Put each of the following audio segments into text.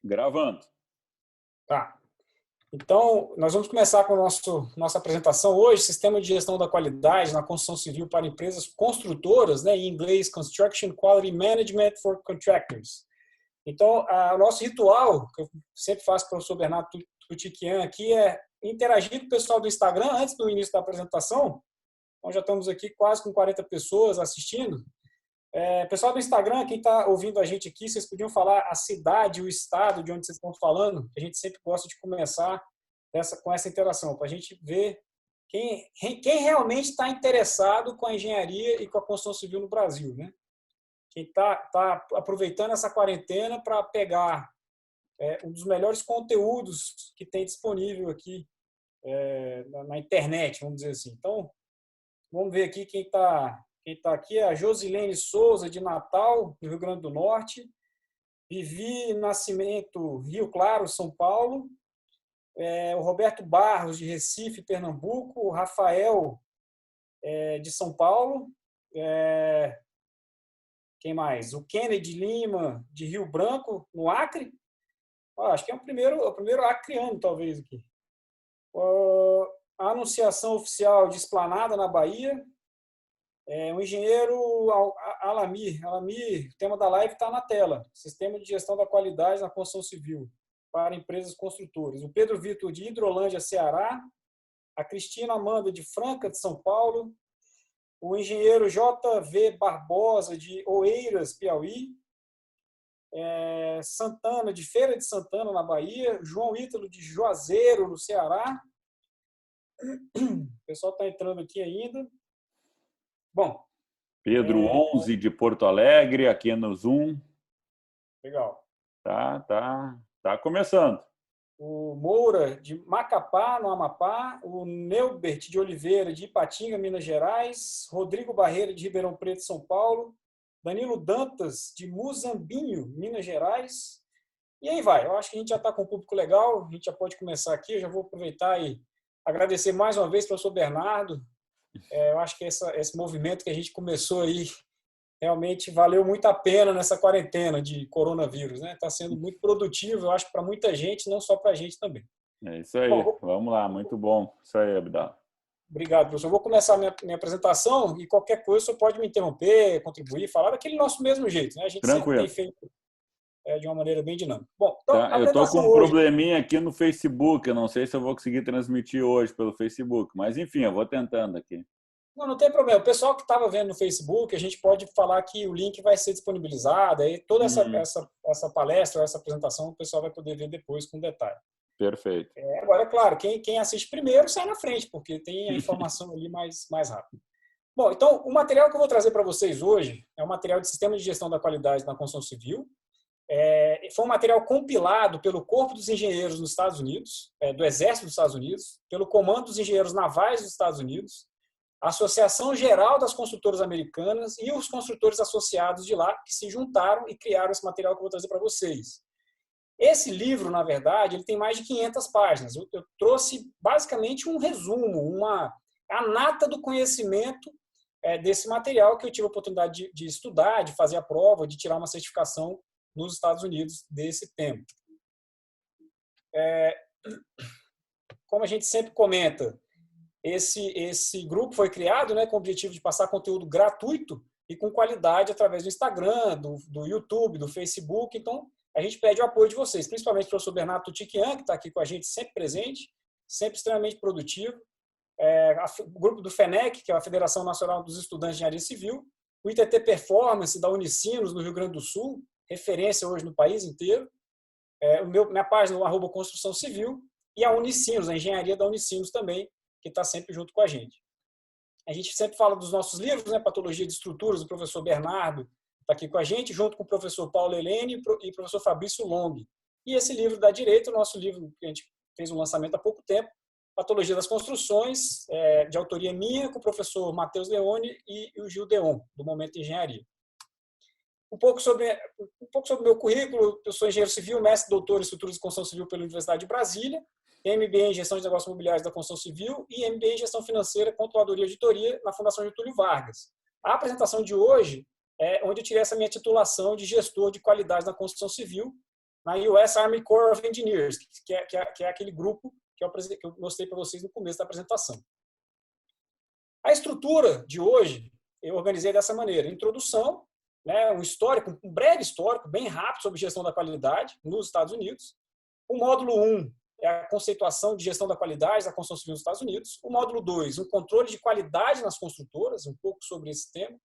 Gravando. Tá. Então, nós vamos começar com a nossa apresentação hoje, Sistema de Gestão da Qualidade na Construção Civil para Empresas Construtoras, né, em inglês, Construction Quality Management for Contractors. Então, o nosso ritual, que eu sempre faço com o professor Bernardo Tutiquian aqui, é interagir com o pessoal do Instagram antes do início da apresentação. Então, já estamos aqui quase com 40 pessoas assistindo. Pessoal do Instagram, quem está ouvindo a gente aqui, vocês podiam falar a cidade, o estado de onde vocês estão falando, que a gente sempre gosta de começar com essa interação, para a gente ver quem realmente está interessado com a engenharia e com a construção civil no Brasil, né? Quem está aproveitando essa quarentena para pegar um dos melhores conteúdos que tem disponível aqui na internet, vamos dizer assim. Então, vamos ver aqui quem está aqui. É a Josilene Souza, de Natal, no Rio Grande do Norte. Vivi Nascimento, Rio Claro, São Paulo. O Roberto Barros, de Recife, Pernambuco. O Rafael, de São Paulo. Quem mais? O Kennedy Lima, de Rio Branco, no Acre. Acho que é o primeiro acreano, talvez, aqui. A Anunciação Oficial de Esplanada, na Bahia. O engenheiro Alamir, o tema da live está na tela. Sistema de Gestão da Qualidade na Construção Civil para Empresas Construtoras. O Pedro Vitor, de Hidrolândia, Ceará. A Cristina Amanda, de Franca, de São Paulo. O engenheiro JV Barbosa, de Oeiras, Piauí. Santana, de Feira de Santana, na Bahia. João Ítalo, de Juazeiro, no Ceará. O pessoal está entrando aqui ainda. Bom. Pedro 11, de Porto Alegre, aqui no Zoom. Legal. Tá começando. O Moura, de Macapá, no Amapá. O Neubert de Oliveira, de Ipatinga, Minas Gerais. Rodrigo Barreira, de Ribeirão Preto, São Paulo. Danilo Dantas, de Muzambinho, Minas Gerais. E aí vai. Eu acho que a gente já está com um público legal. A gente já pode começar aqui. Eu já vou aproveitar e agradecer mais uma vez ao professor Bernardo. Eu acho que esse movimento que a gente começou aí realmente valeu muito a pena nessa quarentena de coronavírus, né? Está sendo muito produtivo, eu acho, para muita gente, não só para a gente também. É isso aí. Bom, vamos lá, muito bom. Isso aí, Abdala. Obrigado, professor. Eu vou começar minha apresentação e qualquer coisa você pode me interromper, contribuir, falar daquele nosso mesmo jeito, né? A gente Tranquilo. sempre tem feito de uma maneira bem dinâmica. Bom, então, eu estou com um probleminha aqui no Facebook, eu não sei se eu vou conseguir transmitir hoje pelo Facebook, mas enfim, eu vou tentando aqui. Não tem problema. O pessoal que estava vendo no Facebook, a gente pode falar que o link vai ser disponibilizado, aí toda essa palestra, essa apresentação, o pessoal vai poder ver depois com detalhe. Perfeito. Agora, é claro, quem assiste primeiro sai na frente, porque tem a informação ali mais rápido. Bom, então, o material que eu vou trazer para vocês hoje é um material de Sistema de Gestão da Qualidade na Construção Civil. Foi um material compilado pelo Corpo dos Engenheiros nos Estados Unidos, do Exército dos Estados Unidos, pelo Comando dos Engenheiros Navais dos Estados Unidos, a Associação Geral das Construtoras Americanas e os construtores associados de lá que se juntaram e criaram esse material que eu vou trazer para vocês. Esse livro, na verdade, ele tem mais de 500 páginas. Eu trouxe basicamente um resumo, a nata do conhecimento desse material que eu tive a oportunidade de estudar, de fazer a prova, de tirar uma certificação nos Estados Unidos desse tema. Como a gente sempre comenta, esse grupo foi criado, né, com o objetivo de passar conteúdo gratuito e com qualidade através do Instagram, do YouTube, do Facebook. Então, a gente pede o apoio de vocês, principalmente o professor Bernardo Tutiquian, que está aqui com a gente sempre presente, sempre extremamente produtivo. O grupo do FENEC, que é a Federação Nacional dos Estudantes de Engenharia Civil. O ITT Performance, da Unicinos, no Rio Grande do Sul, referência hoje no país inteiro. Minha página, o @construção civil. E a Unicinos, a engenharia da Unicinos também, que está sempre junto com a gente. A gente sempre fala dos nossos livros, né? Patologia de Estruturas, do professor Bernardo está aqui com a gente, junto com o professor Paulo Helene e o professor Fabrício Long. E esse livro da direita, o nosso livro que a gente fez um lançamento há pouco tempo, Patologia das Construções, de autoria minha, com o professor Matheus Leone e o Gil Deon, do Momento de Engenharia. Um pouco sobre o meu currículo: eu sou engenheiro civil, mestre doutor em estruturas de construção civil pela Universidade de Brasília, MBA em Gestão de Negócios Imobiliários da Construção Civil e MBA em Gestão Financeira, Controladoria e Auditoria na Fundação Getúlio Vargas. A apresentação de hoje é onde eu tirei essa minha titulação de gestor de qualidade na construção civil, na US Army Corps of Engineers, que é aquele grupo que eu mostrei para vocês no começo da apresentação. A estrutura de hoje eu organizei dessa maneira: introdução, né, um histórico, um breve histórico, bem rápido sobre gestão da qualidade nos Estados Unidos. O módulo 1 é a conceituação de gestão da qualidade da construção civil nos Estados Unidos. O módulo 2, um controle de qualidade nas construtoras, um pouco sobre esse tema.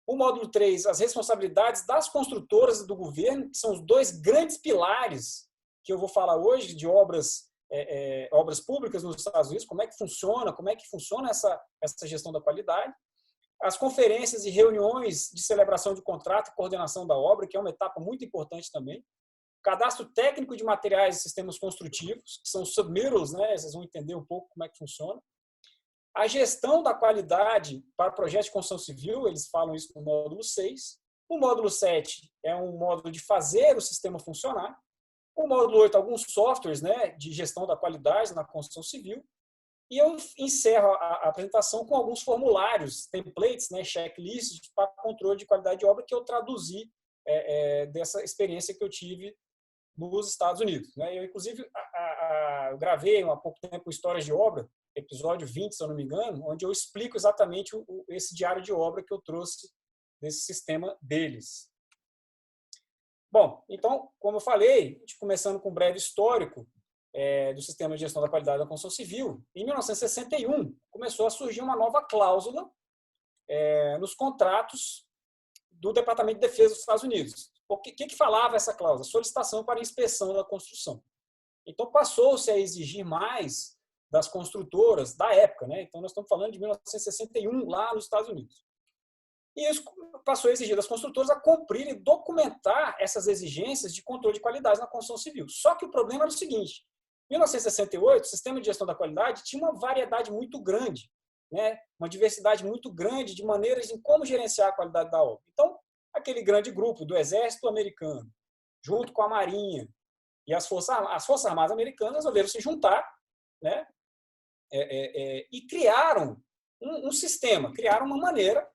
O módulo 3, as responsabilidades das construtoras e do governo, que são os dois grandes pilares que eu vou falar hoje de obras públicas nos Estados Unidos, como é que funciona essa gestão da qualidade. As conferências e reuniões de celebração de contrato e coordenação da obra, que é uma etapa muito importante também. Cadastro técnico de materiais e sistemas construtivos, que são os submittals, né? Vocês vão entender um pouco como é que funciona. A gestão da qualidade para projetos de construção civil, eles falam isso no módulo 6. O módulo 7 é um módulo de fazer o sistema funcionar. O módulo 8, alguns softwares, né, de gestão da qualidade na construção civil. E eu encerro a apresentação com alguns formulários, templates, né, checklists para controle de qualidade de obra que eu traduzi dessa experiência que eu tive nos Estados Unidos. Né? Eu, inclusive, eu gravei há pouco tempo Histórias de Obra, episódio 20, se eu não me engano, onde eu explico exatamente esse diário de obra que eu trouxe desse sistema deles. Bom, então, como eu falei, começando com um breve histórico do sistema de gestão da qualidade da construção civil, em 1961 começou a surgir uma nova cláusula nos contratos do Departamento de Defesa dos Estados Unidos. O que falava essa cláusula? Solicitação para inspeção da construção. Então, passou-se a exigir mais das construtoras da época, né? Então, nós estamos falando de 1961, lá nos Estados Unidos. E isso passou a exigir das construtoras a cumprir e documentar essas exigências de controle de qualidade na construção civil. Só que o problema era o seguinte: em 1968, o sistema de gestão da qualidade tinha uma variedade muito grande, né? Uma diversidade muito grande de maneiras em como gerenciar a qualidade da obra. Então, aquele grande grupo do Exército Americano, junto com a Marinha e as Forças Armadas Americanas, resolveram se juntar, né? E criaram um sistema, criaram uma maneira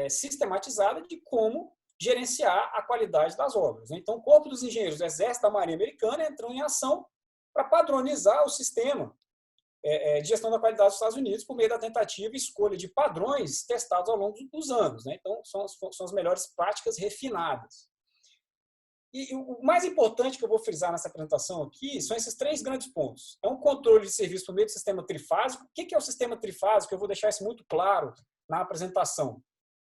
sistematizada de como gerenciar a qualidade das obras. Então, o Corpo dos Engenheiros do Exército da Marinha Americana entrou em ação para padronizar o sistema de gestão da qualidade dos Estados Unidos por meio da tentativa e escolha de padrões testados ao longo dos anos. Né? Então, são as melhores práticas refinadas. E o mais importante que eu vou frisar nessa apresentação aqui são esses 3 grandes pontos. É um controle de serviço por meio do sistema trifásico. O que é o sistema trifásico? Eu vou deixar isso muito claro na apresentação.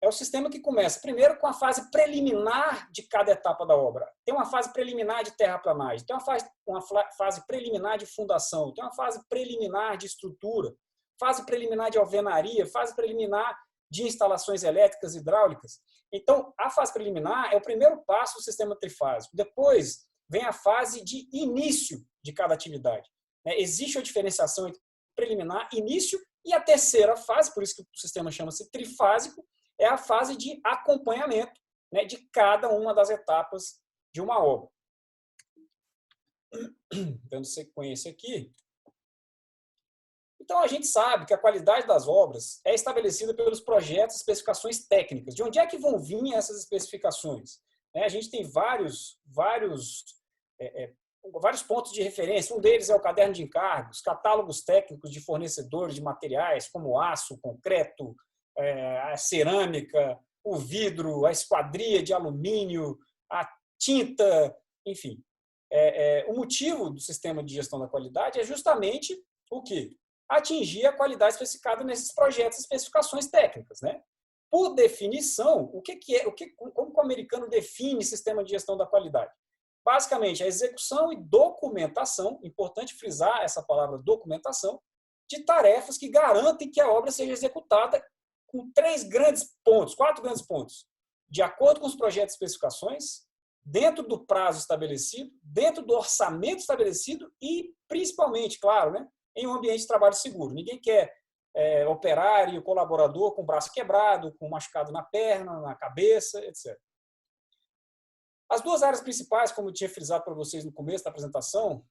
É o sistema que começa primeiro com a fase preliminar de cada etapa da obra. Tem uma fase preliminar de terraplanagem, tem uma fase preliminar de fundação, tem uma fase preliminar de estrutura, fase preliminar de alvenaria, fase preliminar de instalações elétricas e hidráulicas. Então, a fase preliminar é o primeiro passo do sistema trifásico. Depois vem a fase de início de cada atividade. Existe a diferenciação entre preliminar, início, e a terceira fase, por isso que o sistema chama-se trifásico, é a fase de acompanhamento, né, de cada uma das etapas de uma obra. Dando sequência aqui. Então, a gente sabe que a qualidade das obras é estabelecida pelos projetos e especificações técnicas. De onde é que vão vir essas especificações? A gente tem vários pontos de referência. Um deles é o caderno de encargos, catálogos técnicos de fornecedores de materiais como aço, concreto, a cerâmica, o vidro, a esquadria de alumínio, a tinta, enfim. O motivo do sistema de gestão da qualidade é justamente o quê? Atingir a qualidade especificada nesses projetos e especificações técnicas, né? Por definição, como o americano define sistema de gestão da qualidade? Basicamente, a execução e documentação, importante frisar essa palavra documentação, de tarefas que garantem que a obra seja executada com 4 grandes pontos, de acordo com os projetos e especificações, dentro do prazo estabelecido, dentro do orçamento estabelecido e, principalmente, claro, né, em um ambiente de trabalho seguro. Ninguém quer operário, colaborador com o braço quebrado, com machucado na perna, na cabeça, etc. As 2 áreas principais, como eu tinha frisado para vocês no começo da apresentação,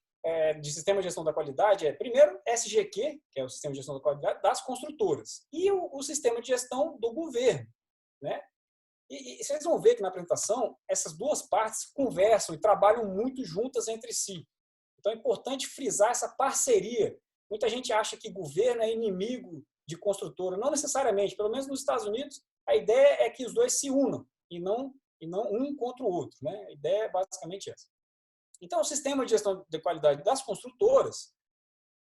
de sistema de gestão da qualidade primeiro, SGQ, que é o sistema de gestão da qualidade das construtoras, e o sistema de gestão do governo, né? E vocês vão ver que na apresentação essas duas partes conversam e trabalham muito juntas entre si. Então é importante frisar essa parceria. Muita gente acha que governo é inimigo de construtora. Não necessariamente. Pelo menos nos Estados Unidos, a ideia é que os dois se unam e não um contra o outro, né? A ideia é basicamente essa. Então, o sistema de gestão de qualidade das construtoras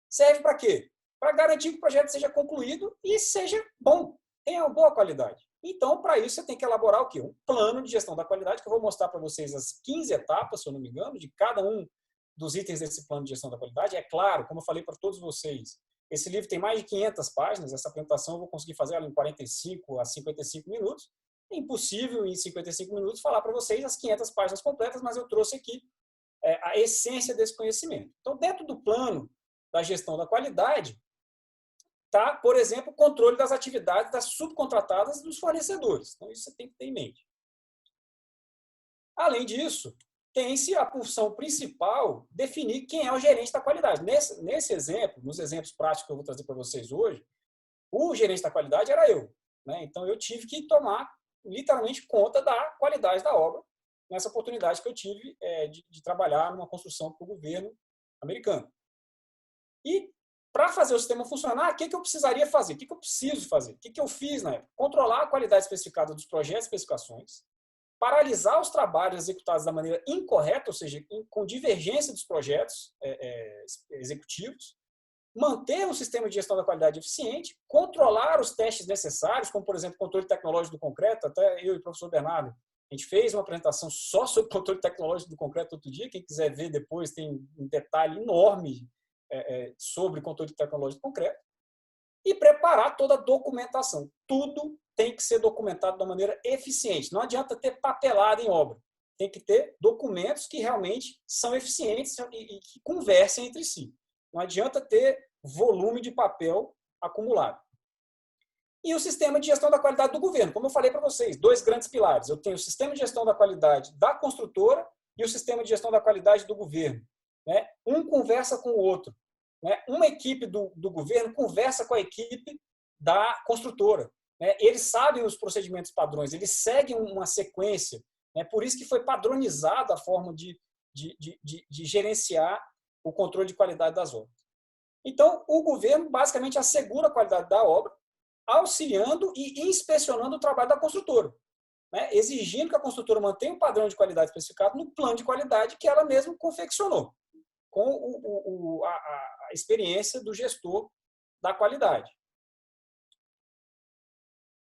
serve para quê? Para garantir que o projeto seja concluído e seja bom, tenha uma boa qualidade. Então, para isso, você tem que elaborar o quê? Um plano de gestão da qualidade, que eu vou mostrar para vocês as 15 etapas, se eu não me engano, de cada um dos itens desse plano de gestão da qualidade. É claro, como eu falei para todos vocês, esse livro tem mais de 500 páginas, essa apresentação eu vou conseguir fazer ela em 45 a 55 minutos. É impossível, em 55 minutos, falar para vocês as 500 páginas completas, mas eu trouxe aqui a essência desse conhecimento. Então, dentro do plano da gestão da qualidade, está, por exemplo, o controle das atividades das subcontratadas dos fornecedores. Então, isso você tem que ter em mente. Além disso, tem-se a função principal definir quem é o gerente da qualidade. Nesse exemplo, nos exemplos práticos que eu vou trazer para vocês hoje, o gerente da qualidade era eu, né? Então, eu tive que tomar, literalmente, conta da qualidade da obra, nessa oportunidade que eu tive de trabalhar numa construção para o governo americano. E, para fazer o sistema funcionar, o que eu precisaria fazer? O que eu preciso fazer? O que eu fiz na época? Controlar a qualidade especificada dos projetos e especificações, paralisar os trabalhos executados da maneira incorreta, ou seja, com divergência dos projetos executivos, manter um sistema de gestão da qualidade eficiente, controlar os testes necessários, como, por exemplo, controle tecnológico do concreto. Até eu e o professor Bernardo, a gente fez uma apresentação só sobre controle tecnológico do concreto outro dia. Quem quiser ver depois, tem um detalhe enorme sobre controle tecnológico do concreto. E preparar toda a documentação. Tudo tem que ser documentado de uma maneira eficiente. Não adianta ter papelada em obra. Tem que ter documentos que realmente são eficientes e que conversem entre si. Não adianta ter volume de papel acumulado. E o sistema de gestão da qualidade do governo. Como eu falei para vocês, dois grandes pilares. Eu tenho o sistema de gestão da qualidade da construtora e o sistema de gestão da qualidade do governo. Né? Um conversa com o outro. Né? Uma equipe do governo conversa com a equipe da construtora. Né? Eles sabem os procedimentos padrões, eles seguem uma sequência. Né? Por isso que foi padronizada a forma de gerenciar o controle de qualidade das obras. Então, o governo basicamente assegura a qualidade da obra, auxiliando e inspecionando o trabalho da construtora, né? Exigindo que a construtora mantenha o padrão de qualidade especificado no plano de qualidade que ela mesma confeccionou, com a experiência do gestor da qualidade.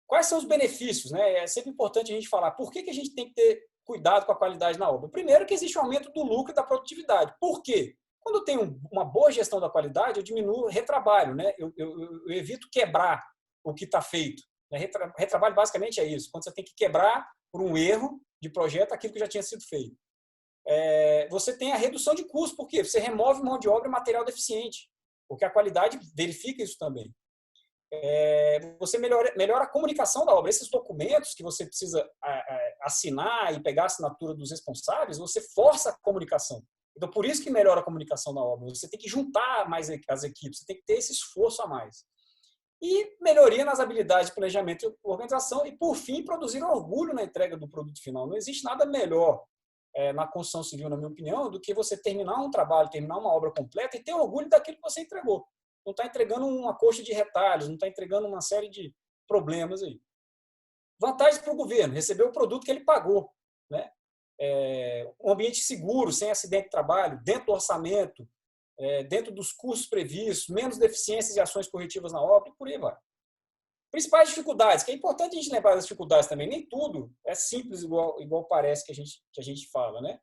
Quais são os benefícios? Né? É sempre importante a gente falar por que a gente tem que ter cuidado com a qualidade na obra. Primeiro, que existe um aumento do lucro e da produtividade. Por quê? Quando eu tenho uma boa gestão da qualidade, eu diminuo o retrabalho, né? Eu evito quebrar o que está feito. Retrabalho basicamente é isso, quando você tem que quebrar por um erro de projeto aquilo que já tinha sido feito. Você tem a redução de custo, por quê? Você remove mão de obra e material deficiente, porque a qualidade verifica isso também. Você melhora a comunicação da obra. Esses documentos que você precisa assinar e pegar a assinatura dos responsáveis, você força a comunicação. Então, por isso que melhora a comunicação da obra. Você tem que juntar mais as equipes, você tem que ter esse esforço a mais. E melhoria nas habilidades de planejamento e organização e, por fim, produzir orgulho na entrega do produto final. Não existe nada melhor na construção civil, na minha opinião, do que você terminar um trabalho, terminar uma obra completa e ter orgulho daquilo que você entregou. Não está entregando uma coxa de retalhos, não está entregando uma série de problemas aí. Vantagens para o governo, receber o produto que ele pagou, né? Um ambiente seguro, sem acidente de trabalho, dentro do orçamento, dentro dos custos previstos, menos deficiências e ações corretivas na obra, e por aí vai. Principais dificuldades, que é importante a gente lembrar das dificuldades também. Nem tudo é simples igual parece que a gente fala, né?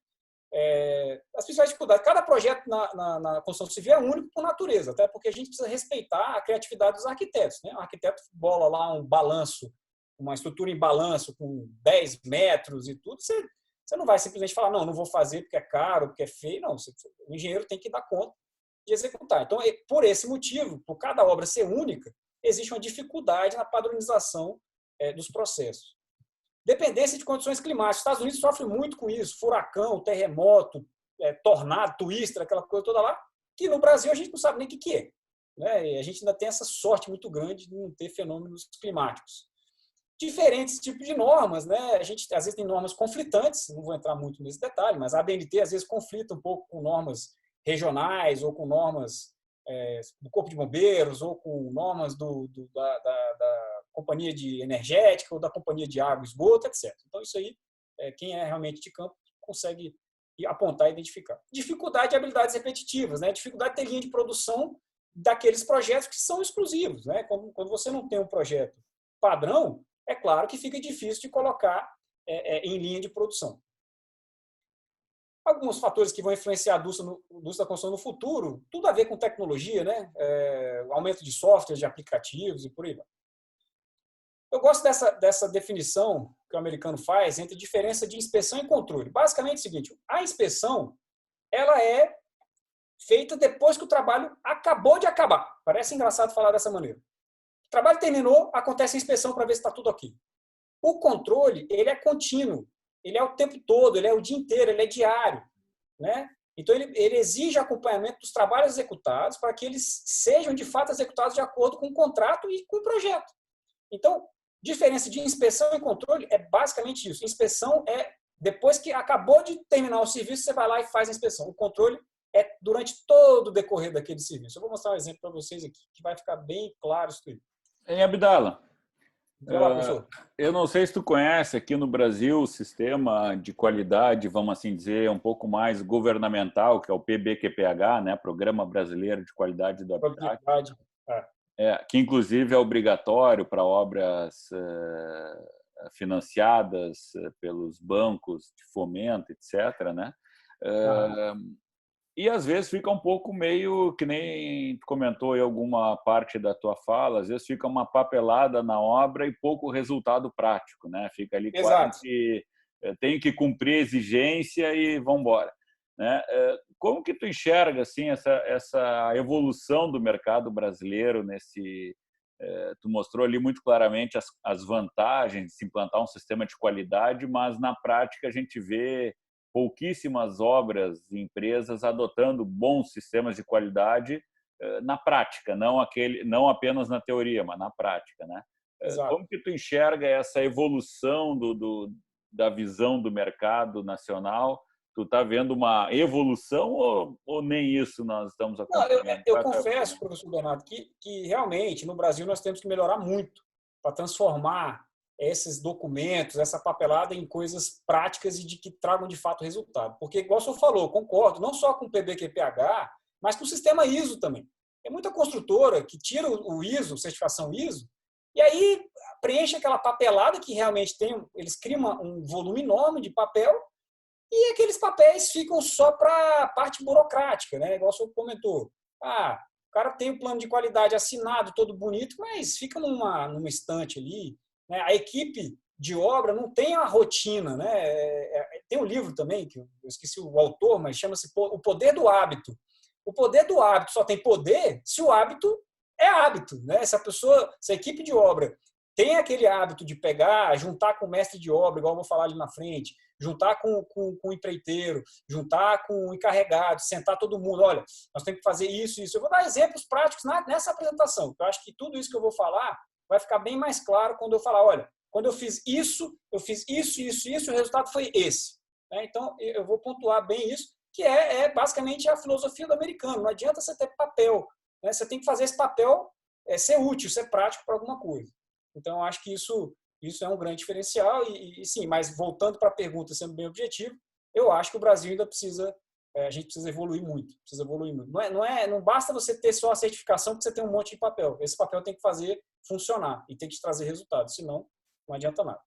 As principais dificuldades. Cada projeto na construção civil é único por natureza, até porque a gente precisa respeitar a criatividade dos arquitetos, né? O arquiteto bola lá um balanço, uma estrutura em balanço com 10 metros e tudo, você não vai simplesmente falar, não vou fazer porque é caro, porque é feio. Não, o engenheiro tem que dar conta de executar. Então, por esse motivo, por cada obra ser única, existe uma dificuldade na padronização dos processos. Dependência de condições climáticas. Os Estados Unidos sofrem muito com isso. Furacão, terremoto, tornado, twister, aquela coisa toda lá, que no Brasil a gente não sabe nem o que é. Né? E a gente ainda tem essa sorte muito grande de não ter fenômenos climáticos. diferentes tipos de normas, né? A gente, às vezes, tem normas conflitantes, não vou entrar muito nesse detalhe, mas a ABNT, às vezes, conflita um pouco com normas regionais ou com normas do Corpo de Bombeiros ou com normas da companhia de energética ou da companhia de água e esgoto, etc. Então, isso aí, quem é realmente de campo consegue apontar e identificar. Dificuldade de habilidades repetitivas, né? Dificuldade de ter linha de produção daqueles projetos que são exclusivos, né? Quando você não tem um projeto padrão, é claro que fica difícil de colocar em linha de produção. Alguns fatores que vão influenciar a indústria da construção no futuro, tudo a ver com tecnologia, né? Aumento de softwares, de aplicativos e por aí vai. Eu gosto dessa definição que o americano faz entre diferença de inspeção e controle. Basicamente é o seguinte, a inspeção ela é feita depois que o trabalho acabou de acabar. Parece engraçado falar dessa maneira. O trabalho terminou, acontece a inspeção para ver se está tudo ok. O controle, ele é contínuo, ele é o tempo todo, ele é o dia inteiro, ele é diário, né? Então, ele exige acompanhamento dos trabalhos executados para que eles sejam, de fato, executados de acordo com o contrato e com o projeto. Então, diferença de inspeção e controle é basicamente isso. Inspeção é depois que acabou de terminar o serviço, você vai lá e faz a inspeção. O controle é durante todo o decorrer daquele serviço. Eu vou mostrar um exemplo para vocês aqui, que vai ficar bem claro isso tudo. Em Abdala, Vai lá, professor. eu não sei se tu conhece aqui no Brasil o sistema de qualidade, vamos assim dizer, um pouco mais governamental, que é o PBQPH, né? Programa Brasileiro de Qualidade do Habitat. Que inclusive é obrigatório para obras financiadas pelos bancos de fomento, etc., né? E às vezes fica um pouco meio, que nem tu comentou em alguma parte da tua fala, às vezes fica uma papelada na obra e pouco resultado prático, né? Fica ali quase que tem que cumprir a exigência e vamos embora, né? Como que tu enxerga assim essa evolução do mercado brasileiro nesse? Tu mostrou ali muito claramente as vantagens de se implantar um sistema de qualidade, mas na prática a gente vê pouquíssimas obras e empresas adotando bons sistemas de qualidade na prática, não apenas na teoria, mas na prática, né? Como que tu enxerga essa evolução da visão do mercado nacional? Tu está vendo uma evolução ou nem isso nós estamos acompanhando? Não, eu confesso, professor Bernardo, que realmente no Brasil nós temos que melhorar muito para transformar esses documentos, essa papelada em coisas práticas e de que tragam de fato resultado. Porque, igual o senhor falou, concordo, não só com o PBQPH, mas com o sistema ISO também. Tem muita construtora que tira o ISO, certificação ISO, e aí preenche aquela papelada que realmente eles criam um volume enorme de papel e aqueles papéis ficam só para a parte burocrática, né? Igual o senhor comentou. O cara tem o plano de qualidade assinado, todo bonito, mas fica numa estante ali. A equipe de obra não tem a rotina, né? Tem um livro também, que eu esqueci o autor, mas chama-se O Poder do Hábito. O poder do hábito só tem poder se o hábito é hábito, né? Se a equipe de obra tem aquele hábito de pegar, juntar com o mestre de obra, igual eu vou falar ali na frente, juntar com o empreiteiro, juntar com o encarregado, sentar todo mundo, olha, nós temos que fazer isso, isso. Eu vou dar exemplos práticos nessa apresentação, eu acho que tudo isso que eu vou falar vai ficar bem mais claro quando eu falar, olha, quando eu fiz isso, o resultado foi esse. Então, eu vou pontuar bem isso, que é basicamente a filosofia do americano. Não adianta você ter papel, né? Você tem que fazer esse papel ser útil, ser prático para alguma coisa. Então, eu acho que isso é um grande diferencial. E sim, mas voltando para a pergunta, sendo bem objetivo, eu acho que o Brasil ainda a gente precisa evoluir muito. Não basta você ter só a certificação que você tem um monte de papel. Esse papel tem que fazer funcionar e tem que trazer resultados, senão não adianta nada.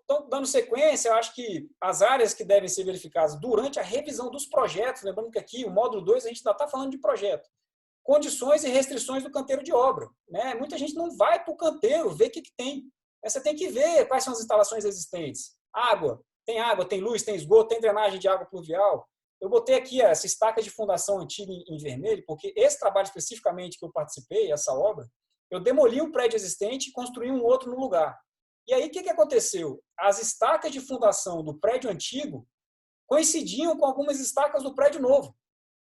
Então, dando sequência, eu acho que as áreas que devem ser verificadas durante a revisão dos projetos, lembrando que aqui, o módulo 2, a gente ainda está falando de projeto, condições e restrições do canteiro de obra, né? Muita gente não vai para o canteiro ver o que tem. Você tem que ver quais são as instalações existentes. Água, tem luz, tem esgoto, tem drenagem de água pluvial. Eu botei aqui essa estaca de fundação antiga em vermelho, porque esse trabalho especificamente que eu participei, essa obra, eu demoli um prédio existente e construí um outro no lugar. E aí, o que aconteceu? As estacas de fundação do prédio antigo coincidiam com algumas estacas do prédio novo.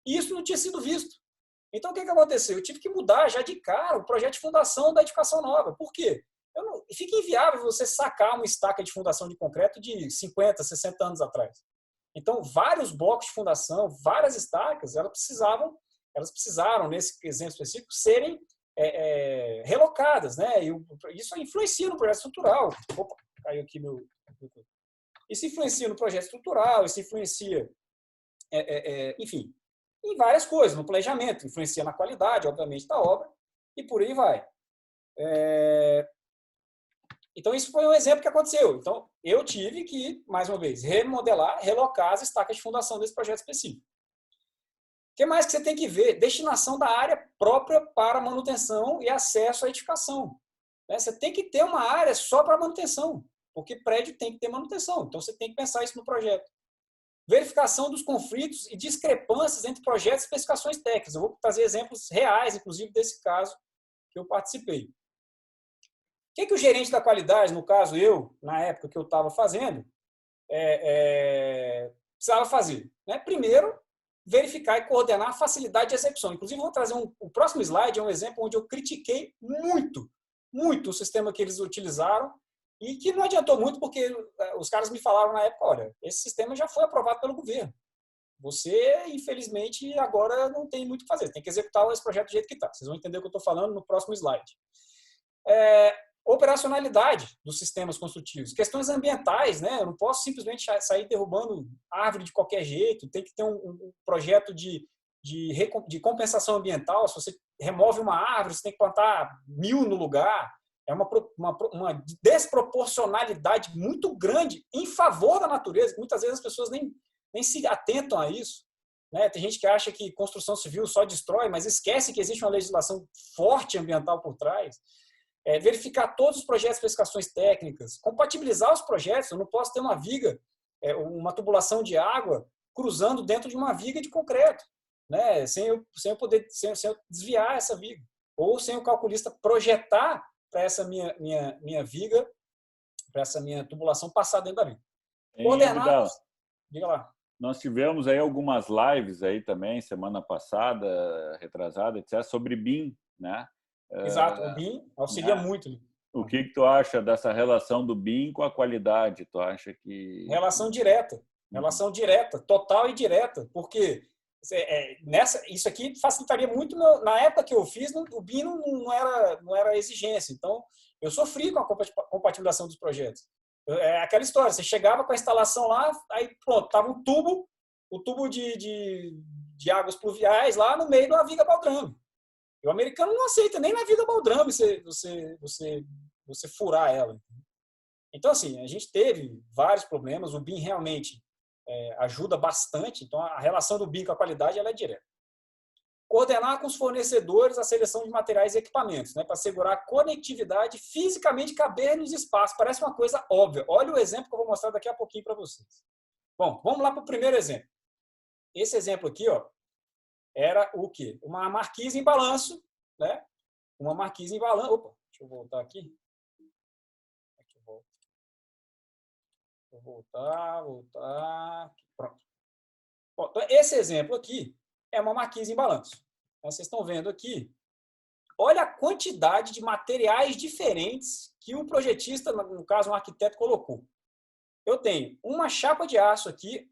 E isso não tinha sido visto. Então, o que aconteceu? Eu tive que mudar já de cara o projeto de fundação da edificação nova. Por quê? Fica inviável você sacar uma estaca de fundação de concreto de 50, 60 anos atrás. Então, vários blocos de fundação, várias estacas, elas precisaram, nesse exemplo específico, serem relocadas, né? E isso influencia no projeto estrutural. Opa, caiu aqui meu... Isso influencia no projeto estrutural, isso influencia, enfim, em várias coisas, no planejamento, influencia na qualidade, obviamente, da obra, e por aí vai. Então, isso foi um exemplo que aconteceu. Então, eu tive que, mais uma vez, remodelar, relocar as estacas de fundação desse projeto específico. O que mais que você tem que ver? Destinação da área própria para manutenção e acesso à edificação. Você tem que ter uma área só para manutenção, porque prédio tem que ter manutenção. Então, você tem que pensar isso no projeto. Verificação dos conflitos e discrepâncias entre projetos e especificações técnicas. Eu vou trazer exemplos reais, inclusive, desse caso que eu participei. O que o gerente da qualidade, no caso eu, na época que eu estava fazendo, precisava fazer? Né? Primeiro, verificar e coordenar a facilidade de execução. Inclusive, vou trazer o próximo slide, é um exemplo onde eu critiquei muito o sistema que eles utilizaram e que não adiantou muito porque os caras me falaram na época, olha, esse sistema já foi aprovado pelo governo. Você, infelizmente, agora não tem muito o que fazer. Tem que executar esse projeto do jeito que está. Vocês vão entender o que eu estou falando no próximo slide. Operacionalidade dos sistemas construtivos. Questões ambientais, né? Eu não posso simplesmente sair derrubando árvore de qualquer jeito. Tem que ter um projeto de compensação ambiental. Se você remove uma árvore, você tem que plantar 1000 no lugar. É uma desproporcionalidade muito grande em favor da natureza. Muitas vezes as pessoas nem se atentam a isso. Né? Tem gente que acha que construção civil só destrói, mas esquece que existe uma legislação forte ambiental por trás. Verificar todos os projetos, especificações técnicas, compatibilizar os projetos. Eu não posso ter uma viga, uma tubulação de água cruzando dentro de uma viga de concreto, né? sem eu desviar essa viga. Ou sem o calculista projetar para essa minha viga, para essa minha tubulação passar dentro da viga. Coordenar. Diga lá. Nós tivemos aí algumas lives aí também, semana passada, retrasada, etc., sobre BIM, né? Exato, o BIM auxilia muito. O que tu acha dessa relação do BIM com a qualidade? Tu acha que... Relação direta, total e direta, porque isso aqui facilitaria muito. Na época que eu fiz, o BIM não era exigência, então eu sofri com a compatibilização dos projetos. Aquela história, você chegava com a instalação lá, aí pronto, estava um tubo de águas pluviais lá no meio de uma viga baldrame. E o americano não aceita nem na viga baldrame você furar ela. Então, assim, a gente teve vários problemas. O BIM realmente ajuda bastante. Então, a relação do BIM com a qualidade ela é direta. Coordenar com os fornecedores a seleção de materiais e equipamentos, né, para assegurar a conectividade fisicamente caber nos espaços. Parece uma coisa óbvia. Olha o exemplo que eu vou mostrar daqui a pouquinho para vocês. Bom, vamos lá para o primeiro exemplo. Esse exemplo aqui, ó, era o quê? Uma marquise em balanço, né? Uma marquise em balanço. Opa, deixa eu voltar aqui. Vou voltar. Pronto. Bom, então, esse exemplo aqui é uma marquise em balanço. Então, vocês estão vendo aqui. Olha a quantidade de materiais diferentes que o projetista, no caso, um arquiteto, colocou. Eu tenho uma chapa de aço aqui,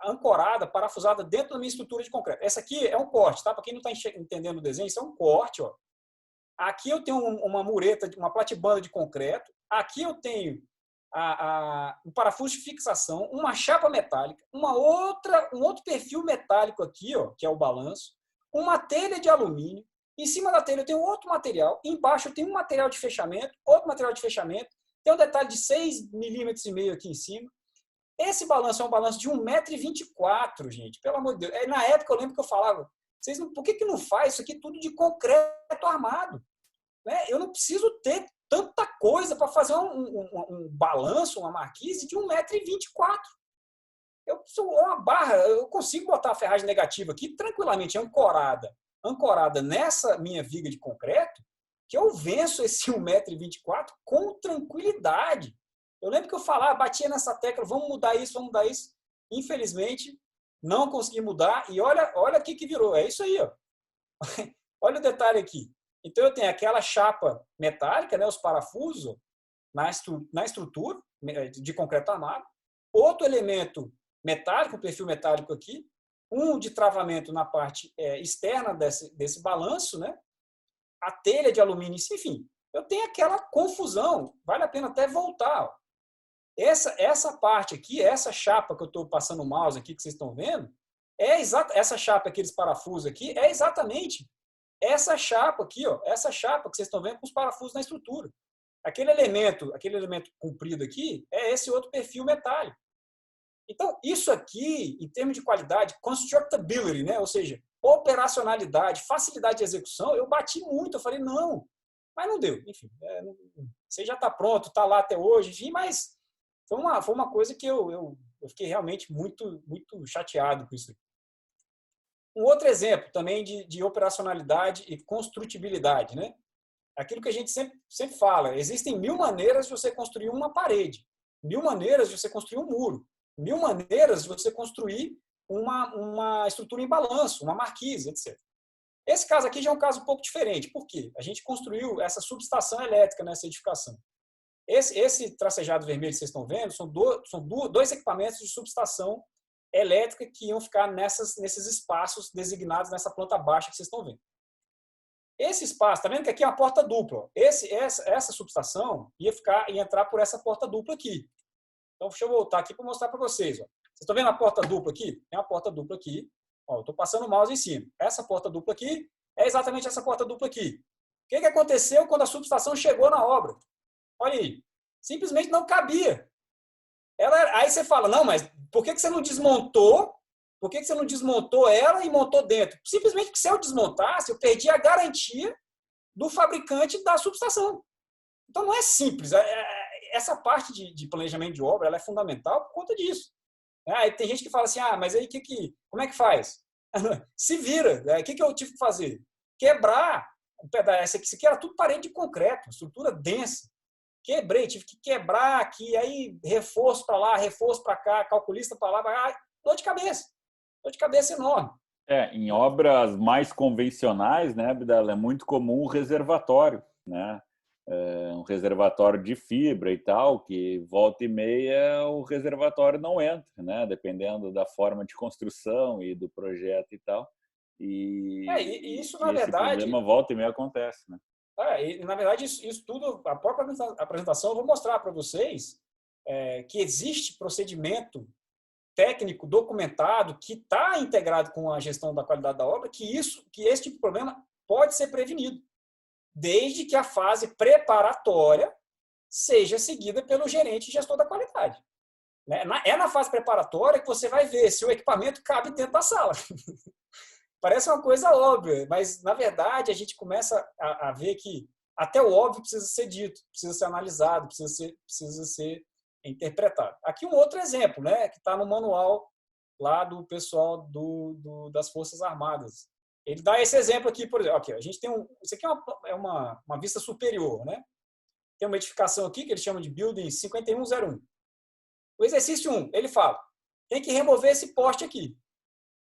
ancorada, parafusada dentro da minha estrutura de concreto. Essa aqui é um corte, tá? Para quem não está entendendo o desenho, isso é um corte, ó. Aqui eu tenho uma mureta, uma platibanda de concreto. Aqui eu tenho um parafuso de fixação, uma chapa metálica, um outro perfil metálico aqui, ó, que é o balanço, uma telha de alumínio. Em cima da telha eu tenho outro material. Embaixo eu tenho um material de fechamento, outro material de fechamento. Tem um detalhe de 6,5 mm aqui em cima. Esse balanço é um balanço de 1,24 m, gente. Pelo amor de Deus. Na época eu lembro que eu falava, por que não faz isso aqui tudo de concreto armado? Né? Eu não preciso ter tanta coisa para fazer um balanço, uma marquise de 1,24 m. Eu preciso uma barra, eu consigo botar a ferragem negativa aqui tranquilamente ancorada nessa minha viga de concreto, que eu venço esse 1,24 m com tranquilidade. Eu lembro que eu falava, batia nessa tecla, vamos mudar isso. Infelizmente, não consegui mudar. E olha o que virou. É isso aí, ó. Olha o detalhe aqui. Então, eu tenho aquela chapa metálica, né, os parafusos, na estrutura de concreto armado, outro elemento metálico, um perfil metálico aqui, um de travamento na parte externa desse balanço, né, a telha de alumínio, enfim, eu tenho aquela confusão, vale a pena até voltar. Ó. Essa parte aqui, essa chapa que eu estou passando o mouse aqui, que vocês estão vendo, essa chapa, aqueles parafusos aqui, é exatamente essa chapa aqui, ó, essa chapa que vocês estão vendo com os parafusos na estrutura. Aquele elemento comprido aqui, é esse outro perfil metálico. Então, isso aqui, em termos de qualidade, constructability, né? Ou seja, operacionalidade, facilidade de execução, eu bati muito, eu falei, não, mas não deu. Enfim, você já está pronto, está lá até hoje, enfim, mas foi uma coisa que eu fiquei realmente muito, muito chateado com isso aqui. Um outro exemplo também de operacionalidade e construtibilidade, né? Aquilo que a gente sempre fala, existem 1000 maneiras de você construir uma parede, 1000 maneiras de você construir um muro, 1000 maneiras de você construir uma estrutura em balanço, uma marquise, etc. Esse caso aqui já é um caso um pouco diferente. Por quê? A gente construiu essa subestação elétrica nessa edificação. Esse tracejado vermelho que vocês estão vendo são dois equipamentos de subestação elétrica que iam ficar nesses espaços designados nessa planta baixa que vocês estão vendo. Esse espaço, está vendo que aqui é uma porta dupla. Essa subestação ia entrar por essa porta dupla aqui. Então, deixa eu voltar aqui para mostrar para vocês. Ó. Vocês estão vendo a porta dupla aqui? Tem uma porta dupla aqui. Ó, eu estou passando o mouse em cima. Essa porta dupla aqui é exatamente essa porta dupla aqui. O que aconteceu quando a subestação chegou na obra? Olha aí. Simplesmente não cabia. Aí você fala, não, mas por que você não desmontou? Por que você não desmontou ela e montou dentro? Simplesmente porque se eu desmontasse, eu perdi a garantia do fabricante da subestação. Então não é simples. Essa parte de planejamento de obra ela é fundamental por conta disso. Aí tem gente que fala assim, mas aí como é que faz? Se vira. O que eu tive que fazer? Quebrar um pedaço. Isso aqui era tudo parede de concreto, estrutura densa. Quebrei, tive que quebrar aqui, aí reforço para lá, reforço para cá, calculista para lá, dor de cabeça. Dor de cabeça enorme. Em obras mais convencionais, né, Abdala, é muito comum o reservatório, né? Um reservatório de fibra e tal, que volta e meia o reservatório não entra, né? Dependendo da forma de construção e do projeto e tal. E isso, na verdade, esse problema volta e meia acontece, né? Na verdade, isso tudo, a própria apresentação, eu vou mostrar para vocês que existe procedimento técnico documentado que está integrado com a gestão da qualidade da obra, que esse tipo de problema pode ser prevenido, desde que a fase preparatória seja seguida pelo gerente e gestor da qualidade. É na fase preparatória que você vai ver se o equipamento cabe dentro da sala. Parece uma coisa óbvia, mas, na verdade, a gente começa a ver que até o óbvio precisa ser dito, precisa ser analisado, precisa ser interpretado. Aqui um outro exemplo, né, que está no manual lá do pessoal das Forças Armadas. Ele dá esse exemplo aqui, por exemplo. Aqui, a gente tem isso aqui é uma vista superior, né? Tem uma edificação aqui que eles chamam de Building 5101. O exercício 1, ele fala, tem que remover esse poste aqui.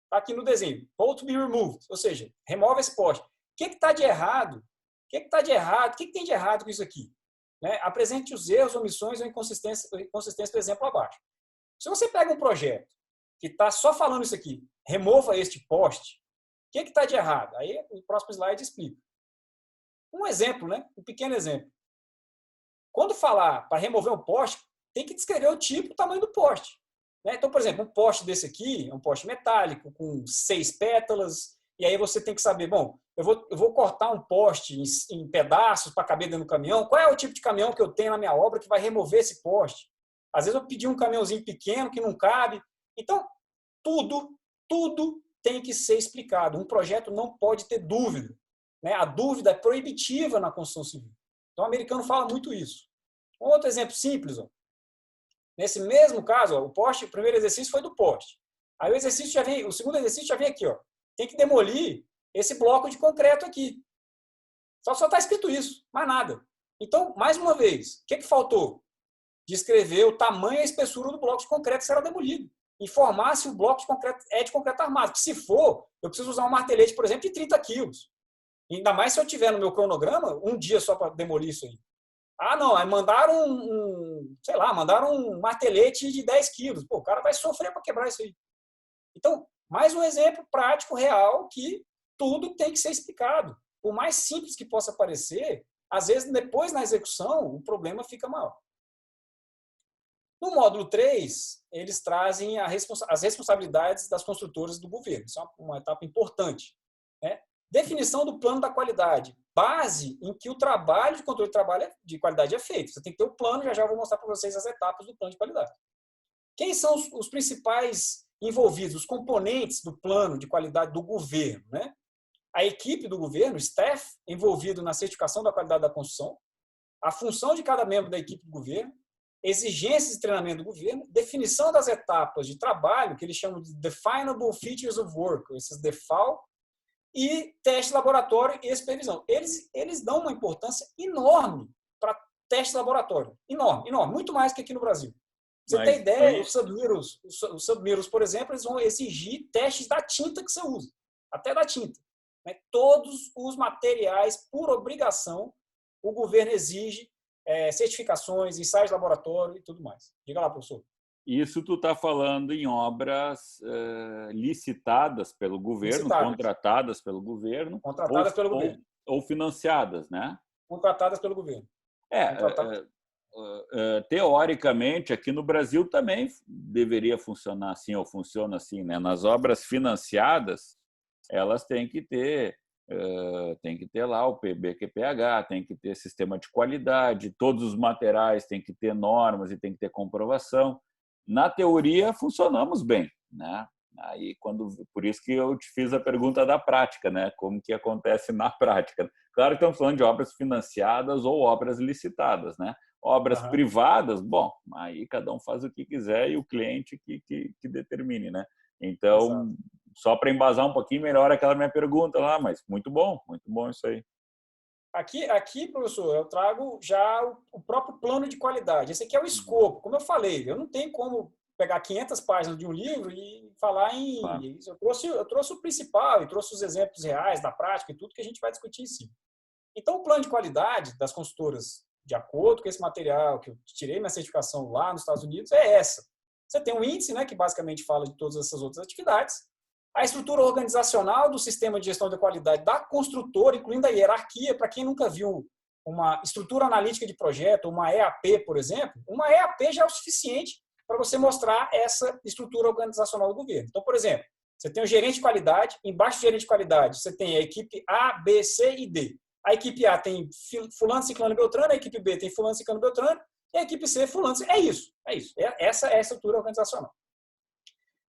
Está aqui no desenho. Pole to be removed. Ou seja, remove esse poste. O que está de errado? O que tem de errado com isso aqui? Né? Apresente os erros, omissões ou inconsistências do exemplo abaixo. Se você pega um projeto que está só falando isso aqui, remova este poste, o que está de errado? Aí o próximo slide explica. Um exemplo, né? Um pequeno exemplo. Quando falar para remover um poste, tem que descrever o tipo e o tamanho do poste. Então, por exemplo, um poste desse aqui é um poste metálico com 6 pétalas, e aí você tem que saber, bom, eu vou cortar um poste em pedaços para caber dentro do caminhão. Qual é o tipo de caminhão que eu tenho na minha obra que vai remover esse poste? Às vezes eu pedi um caminhãozinho pequeno que não cabe. Então, tudo tem que ser explicado. Um projeto não pode ter dúvida. A dúvida é proibitiva na construção civil. Então, o americano fala muito isso. Um outro exemplo simples, ó. Nesse mesmo caso, ó, o primeiro exercício foi do poste. Aí o segundo exercício já vem aqui, ó. Tem que demolir esse bloco de concreto aqui. Só está escrito isso, mais nada. Então, mais uma vez, o que faltou? Descrever o tamanho e a espessura do bloco de concreto que será demolido. Informar se o bloco de concreto é de concreto armado. Se for, eu preciso usar um martelete, por exemplo, de 30 quilos. Ainda mais se eu tiver no meu cronograma um dia só para demolir isso aí. Ah, não, aí mandaram sei lá, mandaram um martelete de 10 quilos. Pô, o cara vai sofrer para quebrar isso aí. Então, mais um exemplo prático, real, que tudo tem que ser explicado. Por mais simples que possa parecer, às vezes, depois na execução, o problema fica maior. No módulo 3, eles trazem as responsabilidades das construtoras do governo. Isso é uma etapa importante. Né? Definição do plano da qualidade. Base em que o trabalho de controle de qualidade é feito. Você tem que ter o plano, já eu vou mostrar para vocês as etapas do plano de qualidade. Quem são os principais envolvidos, os componentes do plano de qualidade do governo? Né? A equipe do governo, o staff, envolvido na certificação da qualidade da construção, a função de cada membro da equipe do governo, exigências de treinamento do governo, definição das etapas de trabalho, que eles chamam de Definable Features of Work, esses DEFAL, e teste laboratório e supervisão. Eles dão uma importância enorme para teste laboratório. Enorme, enorme. Muito mais que aqui no Brasil. Pra você ter ideia, os submirrors, por exemplo, eles vão exigir testes da tinta que você usa. Até da tinta. Né? Todos os materiais, por obrigação, o governo exige certificações, ensaios de laboratório e tudo mais. Diga lá, professor. Isso tu está falando em obras licitadas pelo governo, contratadas pelo governo, ou financiadas, né? Contratadas pelo governo. Teoricamente, aqui no Brasil também deveria funcionar assim, ou funciona assim, né? Nas obras financiadas, elas têm que ter lá o BQPH, tem que ter sistema de qualidade, todos os materiais têm que ter normas e tem que ter comprovação. Na teoria, funcionamos bem, né? Aí, por isso que eu te fiz a pergunta da prática, né? Como que acontece na prática? Claro que estamos falando de obras financiadas ou obras licitadas, né? Obras privadas, bom, aí cada um faz o que quiser e o cliente que determine, né? Então, só para embasar um pouquinho melhor aquela minha pergunta lá, mas muito bom isso aí. Aqui, professor, eu trago já o próprio plano de qualidade. Esse aqui é o escopo. Como eu falei, eu não tenho como pegar 500 páginas de um livro e falar em... Claro. Eu trouxe o principal e trouxe os exemplos reais da prática e tudo que a gente vai discutir em si. Então, o plano de qualidade das consultoras, de acordo com esse material que eu tirei minha certificação lá nos Estados Unidos, é essa. Você tem um índice, né, que basicamente fala de todas essas outras atividades, a estrutura organizacional do sistema de gestão de qualidade da construtora, incluindo a hierarquia. Para quem nunca viu uma estrutura analítica de projeto, uma EAP, por exemplo, uma EAP já é o suficiente para você mostrar essa estrutura organizacional do governo. Então, por exemplo, você tem o gerente de qualidade, embaixo do gerente de qualidade você tem a equipe A, B, C e D. A equipe A tem fulano, ciclano, beltrano, a equipe B tem fulano, ciclano, beltrano, e a equipe C, fulano, é isso. Essa é a estrutura organizacional.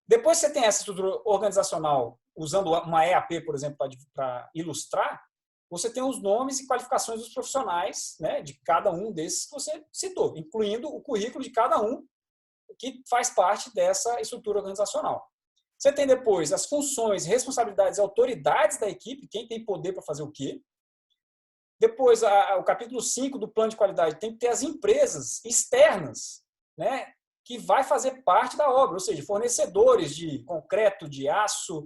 Depois você tem essa estrutura organizacional, usando uma EAP, por exemplo, para ilustrar, você tem os nomes e qualificações dos profissionais, né, de cada um desses que você citou, incluindo o currículo de cada um que faz parte dessa estrutura organizacional. Você tem depois as funções, responsabilidades e autoridades da equipe, quem tem poder para fazer o quê. Depois, o capítulo 5 do plano de qualidade tem que ter as empresas externas, né, que vai fazer parte da obra, ou seja, fornecedores de concreto, de aço,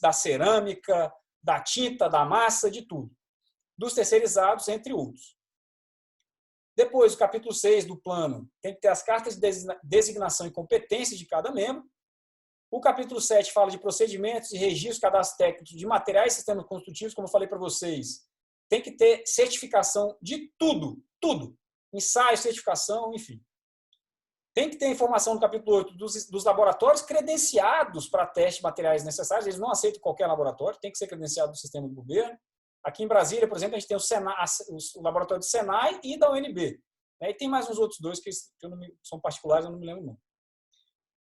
da cerâmica, da tinta, da massa, de tudo. Dos terceirizados, entre outros. Depois, o capítulo 6 do plano tem que ter as cartas de designação e competência de cada membro. O capítulo 7 fala de procedimentos e registros, cadastros técnicos de materiais e sistemas construtivos, como eu falei para vocês. Tem que ter certificação de tudo, tudo. Ensaio, certificação, enfim. Tem que ter informação no capítulo 8 dos laboratórios credenciados para teste de materiais necessários. Eles não aceitam qualquer laboratório, tem que ser credenciado do sistema do governo. Aqui em Brasília, por exemplo, a gente tem o laboratório do Senai e da UNB. E tem mais uns outros dois que são particulares, eu não me lembro não.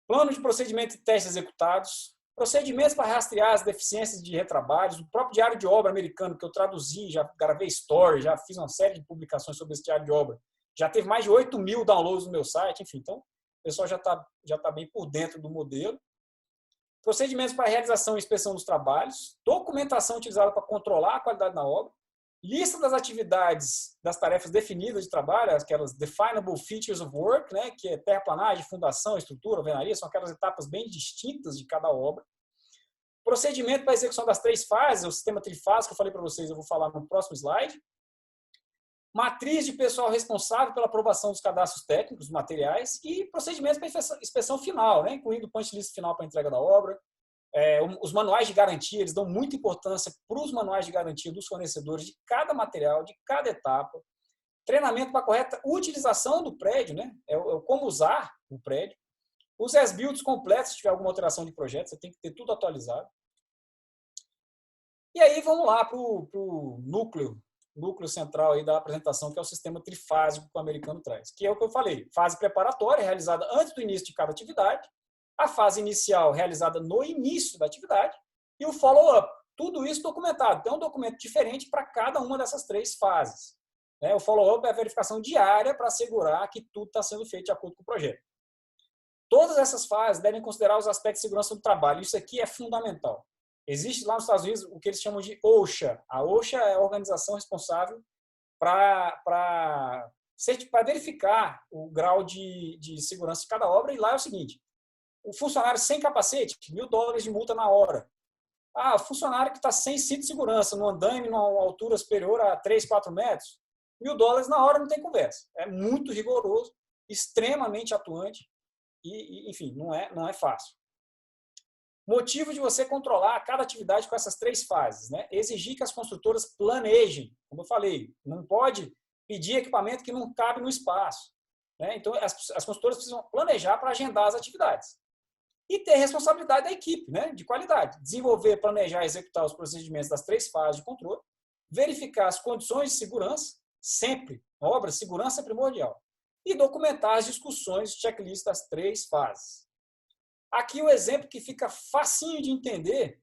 Plano de procedimento e testes executados. Procedimentos para rastrear as deficiências de retrabalhos. O próprio diário de obra americano, que eu traduzi, já gravei story, já fiz uma série de publicações sobre esse diário de obra. Já teve mais de 8.000 downloads no meu site, enfim, então o pessoal já tá bem por dentro do modelo. Procedimentos para realização e inspeção dos trabalhos, documentação utilizada para controlar a qualidade na obra, lista das atividades, das tarefas definidas de trabalho, aquelas Definable Features of Work, né, que é terraplanagem, fundação, estrutura, alvenaria, são aquelas etapas bem distintas de cada obra. Procedimento para a execução das 3 fases, o sistema trifásico que eu falei para vocês, eu vou falar no próximo slide. Matriz de pessoal responsável pela aprovação dos cadastros técnicos, materiais, e procedimentos para inspeção final, né? Incluindo o punch list final para a entrega da obra. Os manuais de garantia, eles dão muita importância para os manuais de garantia dos fornecedores de cada material, de cada etapa. Treinamento para a correta utilização do prédio, né? Como usar o prédio. Os as-builds completos, se tiver alguma alteração de projeto, você tem que ter tudo atualizado. E aí vamos lá para o núcleo central aí da apresentação, que é o sistema trifásico que o americano traz, que é o que eu falei, fase preparatória, realizada antes do início de cada atividade, a fase inicial, realizada no início da atividade, e o follow-up, tudo isso documentado. Tem um documento diferente para cada uma dessas 3 fases. O follow-up é a verificação diária para assegurar que tudo está sendo feito de acordo com o projeto. Todas essas fases devem considerar os aspectos de segurança do trabalho. Isso aqui é fundamental. Existe lá nos Estados Unidos o que eles chamam de OSHA. A OSHA é a organização responsável para verificar o grau de segurança de cada obra. E lá é o seguinte, o funcionário sem capacete, $1.000 de multa na hora. O funcionário que está sem cinto de segurança, no andaime, numa altura superior a 3, 4 metros, $1.000 na hora, não tem conversa. É muito rigoroso, extremamente atuante e enfim, não é fácil. Motivo de você controlar cada atividade com essas 3 fases, né? Exigir que as construtoras planejem, como eu falei, não pode pedir equipamento que não cabe no espaço, né? Então, as construtoras precisam planejar para agendar as atividades. E ter responsabilidade da equipe, né? De qualidade. Desenvolver, planejar e executar os procedimentos das 3 fases de controle, verificar as condições de segurança, sempre, na obra, segurança é primordial, e documentar as discussões, checklist das 3 fases. Aqui o exemplo que fica facinho de entender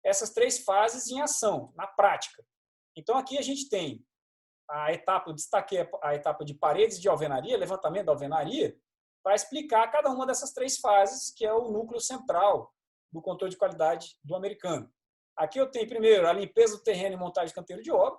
essas 3 fases em ação, na prática. Então, aqui a gente tem a etapa, eu destaquei a etapa de paredes de alvenaria, levantamento da alvenaria, para explicar cada uma dessas 3 fases, que é o núcleo central do controle de qualidade do americano. Aqui eu tenho, primeiro, a limpeza do terreno e montagem de canteiro de obra,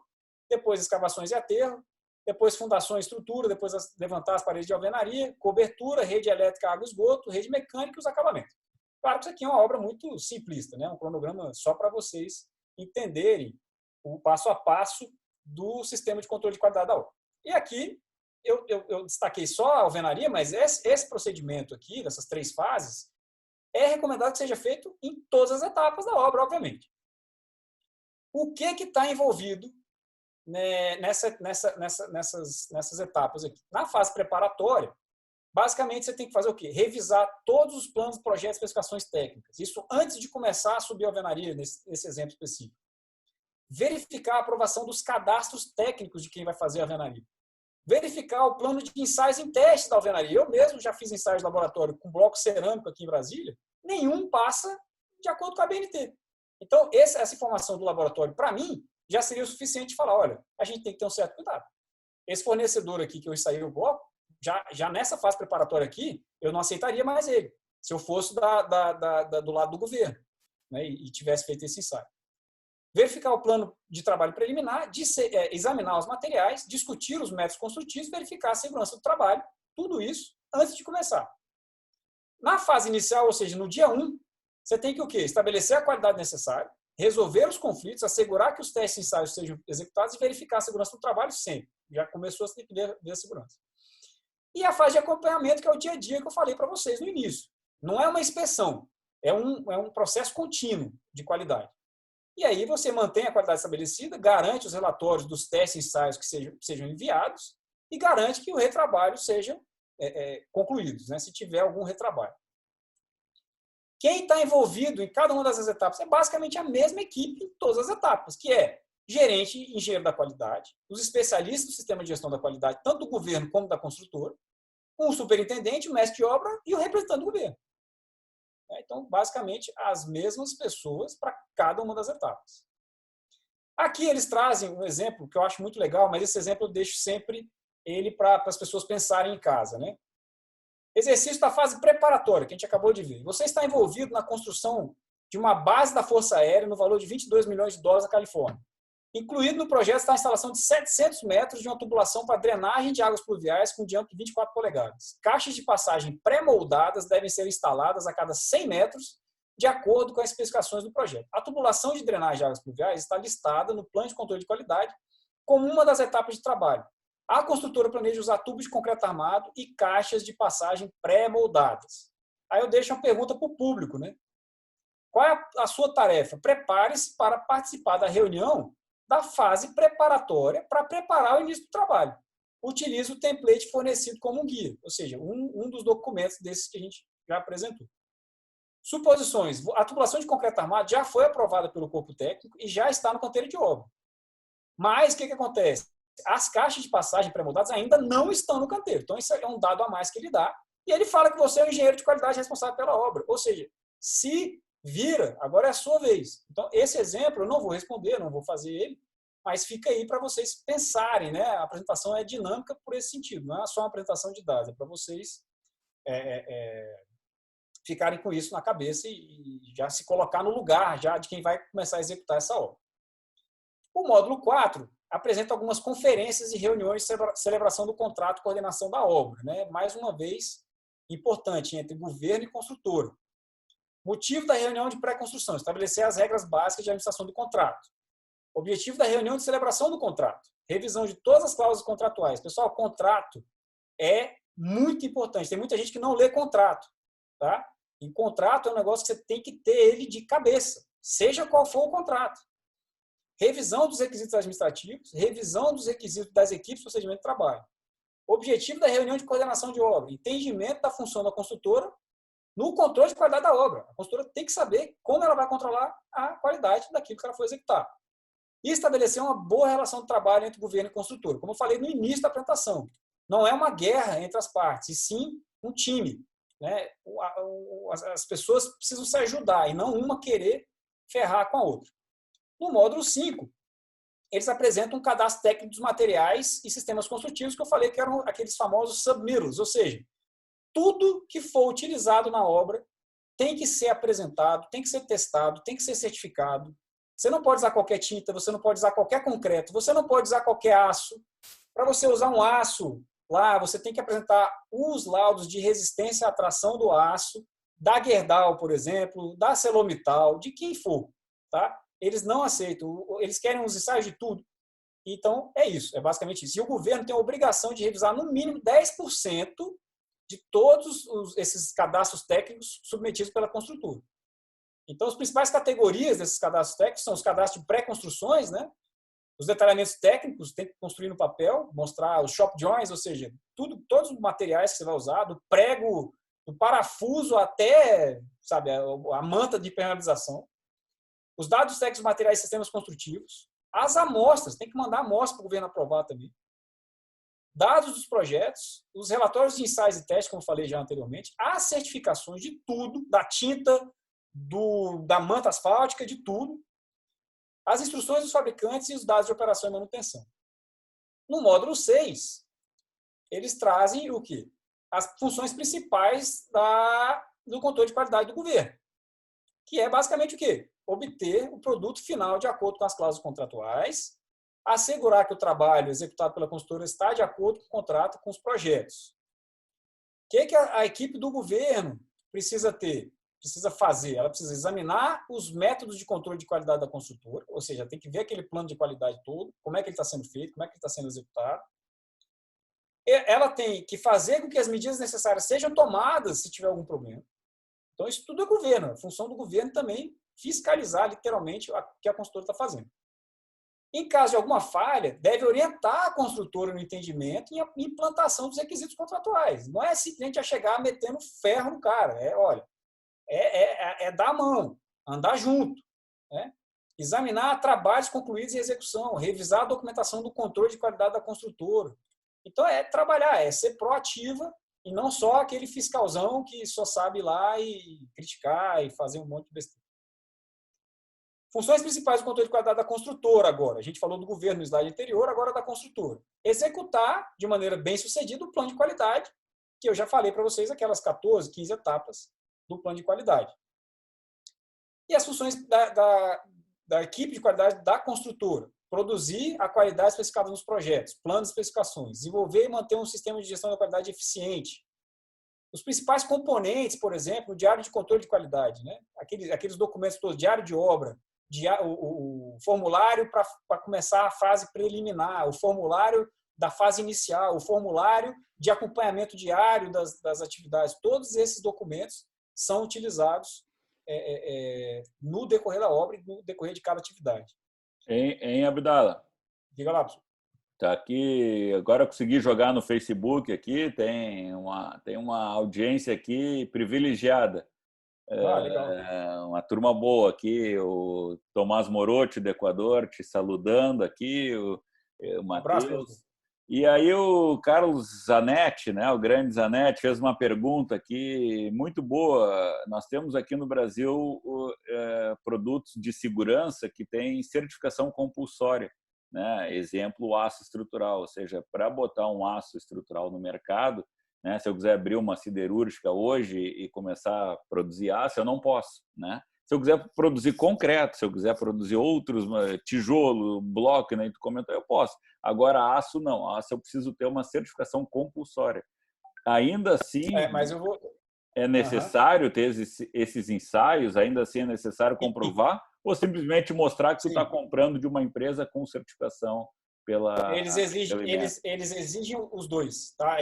depois escavações e aterro, depois fundação e estrutura, depois levantar as paredes de alvenaria, cobertura, rede elétrica, água e esgoto, rede mecânica e os acabamentos. Claro que isso aqui é uma obra muito simplista, né? Um cronograma só para vocês entenderem o passo a passo do sistema de controle de qualidade da obra. E aqui eu destaquei só a alvenaria, mas esse procedimento aqui, dessas 3 fases, é recomendado que seja feito em todas as etapas da obra, obviamente. O que está envolvido nessas etapas aqui? Na fase preparatória, basicamente você tem que fazer o quê? Revisar todos os planos, projetos, especificações técnicas. Isso antes de começar a subir a alvenaria, nesse exemplo específico. Verificar a aprovação dos cadastros técnicos de quem vai fazer a alvenaria. Verificar o plano de ensaios em teste da alvenaria. Eu mesmo já fiz ensaios de laboratório com bloco cerâmico aqui em Brasília. Nenhum passa de acordo com a BNT. Então, essa informação do laboratório, para mim, já seria o suficiente de falar, olha, a gente tem que ter um certo cuidado. Esse fornecedor aqui que eu ensaiei o bloco, já nessa fase preparatória aqui, eu não aceitaria mais ele, se eu fosse do lado do governo, né, e tivesse feito esse ensaio. Verificar o plano de trabalho preliminar, examinar os materiais, discutir os métodos construtivos, verificar a segurança do trabalho, tudo isso antes de começar. Na fase inicial, ou seja, no dia 1, você tem que o quê? Estabelecer a qualidade necessária, resolver os conflitos, assegurar que os testes e ensaios sejam executados e verificar a segurança do trabalho sempre. Já começou a ter que ver a segurança. E a fase de acompanhamento, que é o dia a dia que eu falei para vocês no início. Não é uma inspeção, é um processo contínuo de qualidade. E aí você mantém a qualidade estabelecida, garante os relatórios dos testes e ensaios que sejam enviados e garante que o retrabalho seja concluído, né, se tiver algum retrabalho. Quem está envolvido em cada uma dessas etapas é basicamente a mesma equipe em todas as etapas, que é gerente e engenheiro da qualidade, os especialistas do sistema de gestão da qualidade, tanto do governo como da construtora, um superintendente, o mestre de obra e o representante do governo. Então, basicamente, as mesmas pessoas para cada uma das etapas. Aqui eles trazem um exemplo que eu acho muito legal, mas esse exemplo eu deixo sempre ele para as pessoas pensarem em casa, né? Exercício da fase preparatória, que a gente acabou de ver. Você está envolvido na construção de uma base da Força Aérea no valor de $22 milhões na Califórnia. Incluído no projeto está a instalação de 700 metros de uma tubulação para drenagem de águas pluviais com diâmetro de 24 polegadas. Caixas de passagem pré-moldadas devem ser instaladas a cada 100 metros de acordo com as especificações do projeto. A tubulação de drenagem de águas pluviais está listada no plano de controle de qualidade como uma das etapas de trabalho. A construtora planeja usar tubos de concreto armado e caixas de passagem pré-moldadas. Aí eu deixo uma pergunta para o público, né? Qual é a sua tarefa? Prepare-se para participar da reunião da fase preparatória para preparar o início do trabalho. Utilize o template fornecido como um guia, ou seja, um dos documentos desses que a gente já apresentou. Suposições. A tubulação de concreto armado já foi aprovada pelo corpo técnico e já está no canteiro de obra. Mas o que acontece? As caixas de passagem pré-moldadas ainda não estão no canteiro. Então, isso é um dado a mais que ele dá. E ele fala que você é o engenheiro de qualidade responsável pela obra. Ou seja, se vira, agora é a sua vez. Então, esse exemplo eu não vou responder, não vou fazer ele, mas fica aí para vocês pensarem, né? A apresentação é dinâmica por esse sentido, não é só uma apresentação de dados, é para vocês ficarem com isso na cabeça e já se colocar no lugar já de quem vai começar a executar essa obra. O módulo 4 apresenta algumas conferências e reuniões de celebração do contrato e coordenação da obra, né? Mais uma vez, importante, entre governo e construtora. Motivo da reunião de pré-construção, estabelecer as regras básicas de administração do contrato. Objetivo da reunião de celebração do contrato, revisão de todas as cláusulas contratuais. Pessoal, contrato é muito importante. Tem muita gente que não lê contrato, tá? E contrato é um negócio que você tem que ter ele de cabeça, seja qual for o contrato. Revisão dos requisitos administrativos, revisão dos requisitos das equipes de procedimento de trabalho. Objetivo da reunião de coordenação de obra, entendimento da função da construtora no controle de qualidade da obra. A construtora tem que saber como ela vai controlar a qualidade daquilo que ela for executar. E estabelecer uma boa relação de trabalho entre governo e construtora. Como eu falei no início da apresentação, não é uma guerra entre as partes, e sim um time, né? As pessoas precisam se ajudar e não uma querer ferrar com a outra. No módulo 5, eles apresentam um cadastro técnico dos materiais e sistemas construtivos que eu falei que eram aqueles famosos submittals, ou seja, tudo que for utilizado na obra tem que ser apresentado, tem que ser testado, tem que ser certificado. Você não pode usar qualquer tinta, você não pode usar qualquer concreto, você não pode usar qualquer aço. Para você usar um aço lá, você tem que apresentar os laudos de resistência à tração do aço, da Gerdau, por exemplo, da ArcelorMittal, de quem for, tá? Eles não aceitam, eles querem os ensaios de tudo. Então, é isso, é basicamente isso. E o governo tem a obrigação de revisar no mínimo 10% de todos esses cadastros técnicos submetidos pela construtora. Então, as principais categorias desses cadastros técnicos são os cadastros de pré-construções, né? Os detalhamentos técnicos, tem que construir no papel, mostrar os shop joints, ou seja, todos os materiais que você vai usar, do prego, do parafuso até, sabe, a manta de impermeabilização. Os dados técnicos, materiais e sistemas construtivos. As amostras, tem que mandar amostra para o governo aprovar também. Dados dos projetos, os relatórios de ensaios e testes, como eu falei já anteriormente, as certificações de tudo, da tinta, da manta asfáltica, de tudo, as instruções dos fabricantes e os dados de operação e manutenção. No módulo 6, eles trazem o quê? As funções principais do controle de qualidade do governo, que é basicamente o quê? Obter o produto final de acordo com as cláusulas contratuais, assegurar que o trabalho executado pela consultora está de acordo com o contrato, com os projetos. O que a equipe do governo precisa ter? Precisa fazer? Ela precisa examinar os métodos de controle de qualidade da construtora, ou seja, tem que ver aquele plano de qualidade todo, como é que ele está sendo feito, como é que ele está sendo executado. Ela tem que fazer com que as medidas necessárias sejam tomadas se tiver algum problema. Então, isso tudo é governo. A função do governo também fiscalizar, literalmente, o que a construtora está fazendo. Em caso de alguma falha, deve orientar a construtora no entendimento e a implantação dos requisitos contratuais. Não é simplesmente a chegar metendo ferro no cara. É dar a mão, andar junto, né? Examinar trabalhos concluídos em execução, revisar a documentação do controle de qualidade da construtora. Então, é trabalhar, é ser proativa e não só aquele fiscalzão que só sabe ir lá e criticar e fazer um monte de besteira. Funções principais do controle de qualidade da construtora agora. A gente falou do governo no slide anterior, agora da construtora. Executar de maneira bem sucedida o plano de qualidade, que eu já falei para vocês, aquelas 14, 15 etapas do plano de qualidade. E as funções da equipe de qualidade da construtora. Produzir a qualidade especificada nos projetos, planos e especificações. Desenvolver e manter um sistema de gestão da qualidade eficiente. os principais componentes, por exemplo, o diário de controle de qualidade, né? Aqueles documentos todos, diário de obra, o formulário para começar a fase preliminar, o formulário da fase inicial, o formulário de acompanhamento diário das atividades. Todos esses documentos são utilizados no decorrer da obra e no decorrer de cada atividade. Em Abdala. Diga lá, professor. Tá aqui, agora eu consegui jogar no Facebook aqui, tem uma audiência aqui privilegiada. Legal. Uma turma boa aqui, o Tomás Morotti, do Equador, te saludando aqui, o Matheus. E aí o Carlos Zanetti, né, o grande Zanetti, fez uma pergunta aqui muito boa. Nós temos aqui no Brasil produtos de segurança que têm certificação compulsória. Né? Exemplo, o aço estrutural, ou seja, para botar um aço estrutural no mercado, né? Se eu quiser abrir uma siderúrgica hoje e começar a produzir aço, eu não posso. Né? Se eu quiser produzir concreto, se eu quiser produzir outros, tijolo, bloco, né, tu comentou, eu posso. Agora, aço não. Aço eu preciso ter uma certificação compulsória. Ainda assim, mas eu vou... é necessário ter esses ensaios? Ainda assim é necessário comprovar? Ou simplesmente mostrar que tu está comprando de uma empresa com certificação pela... Eles exigem os dois. Tá?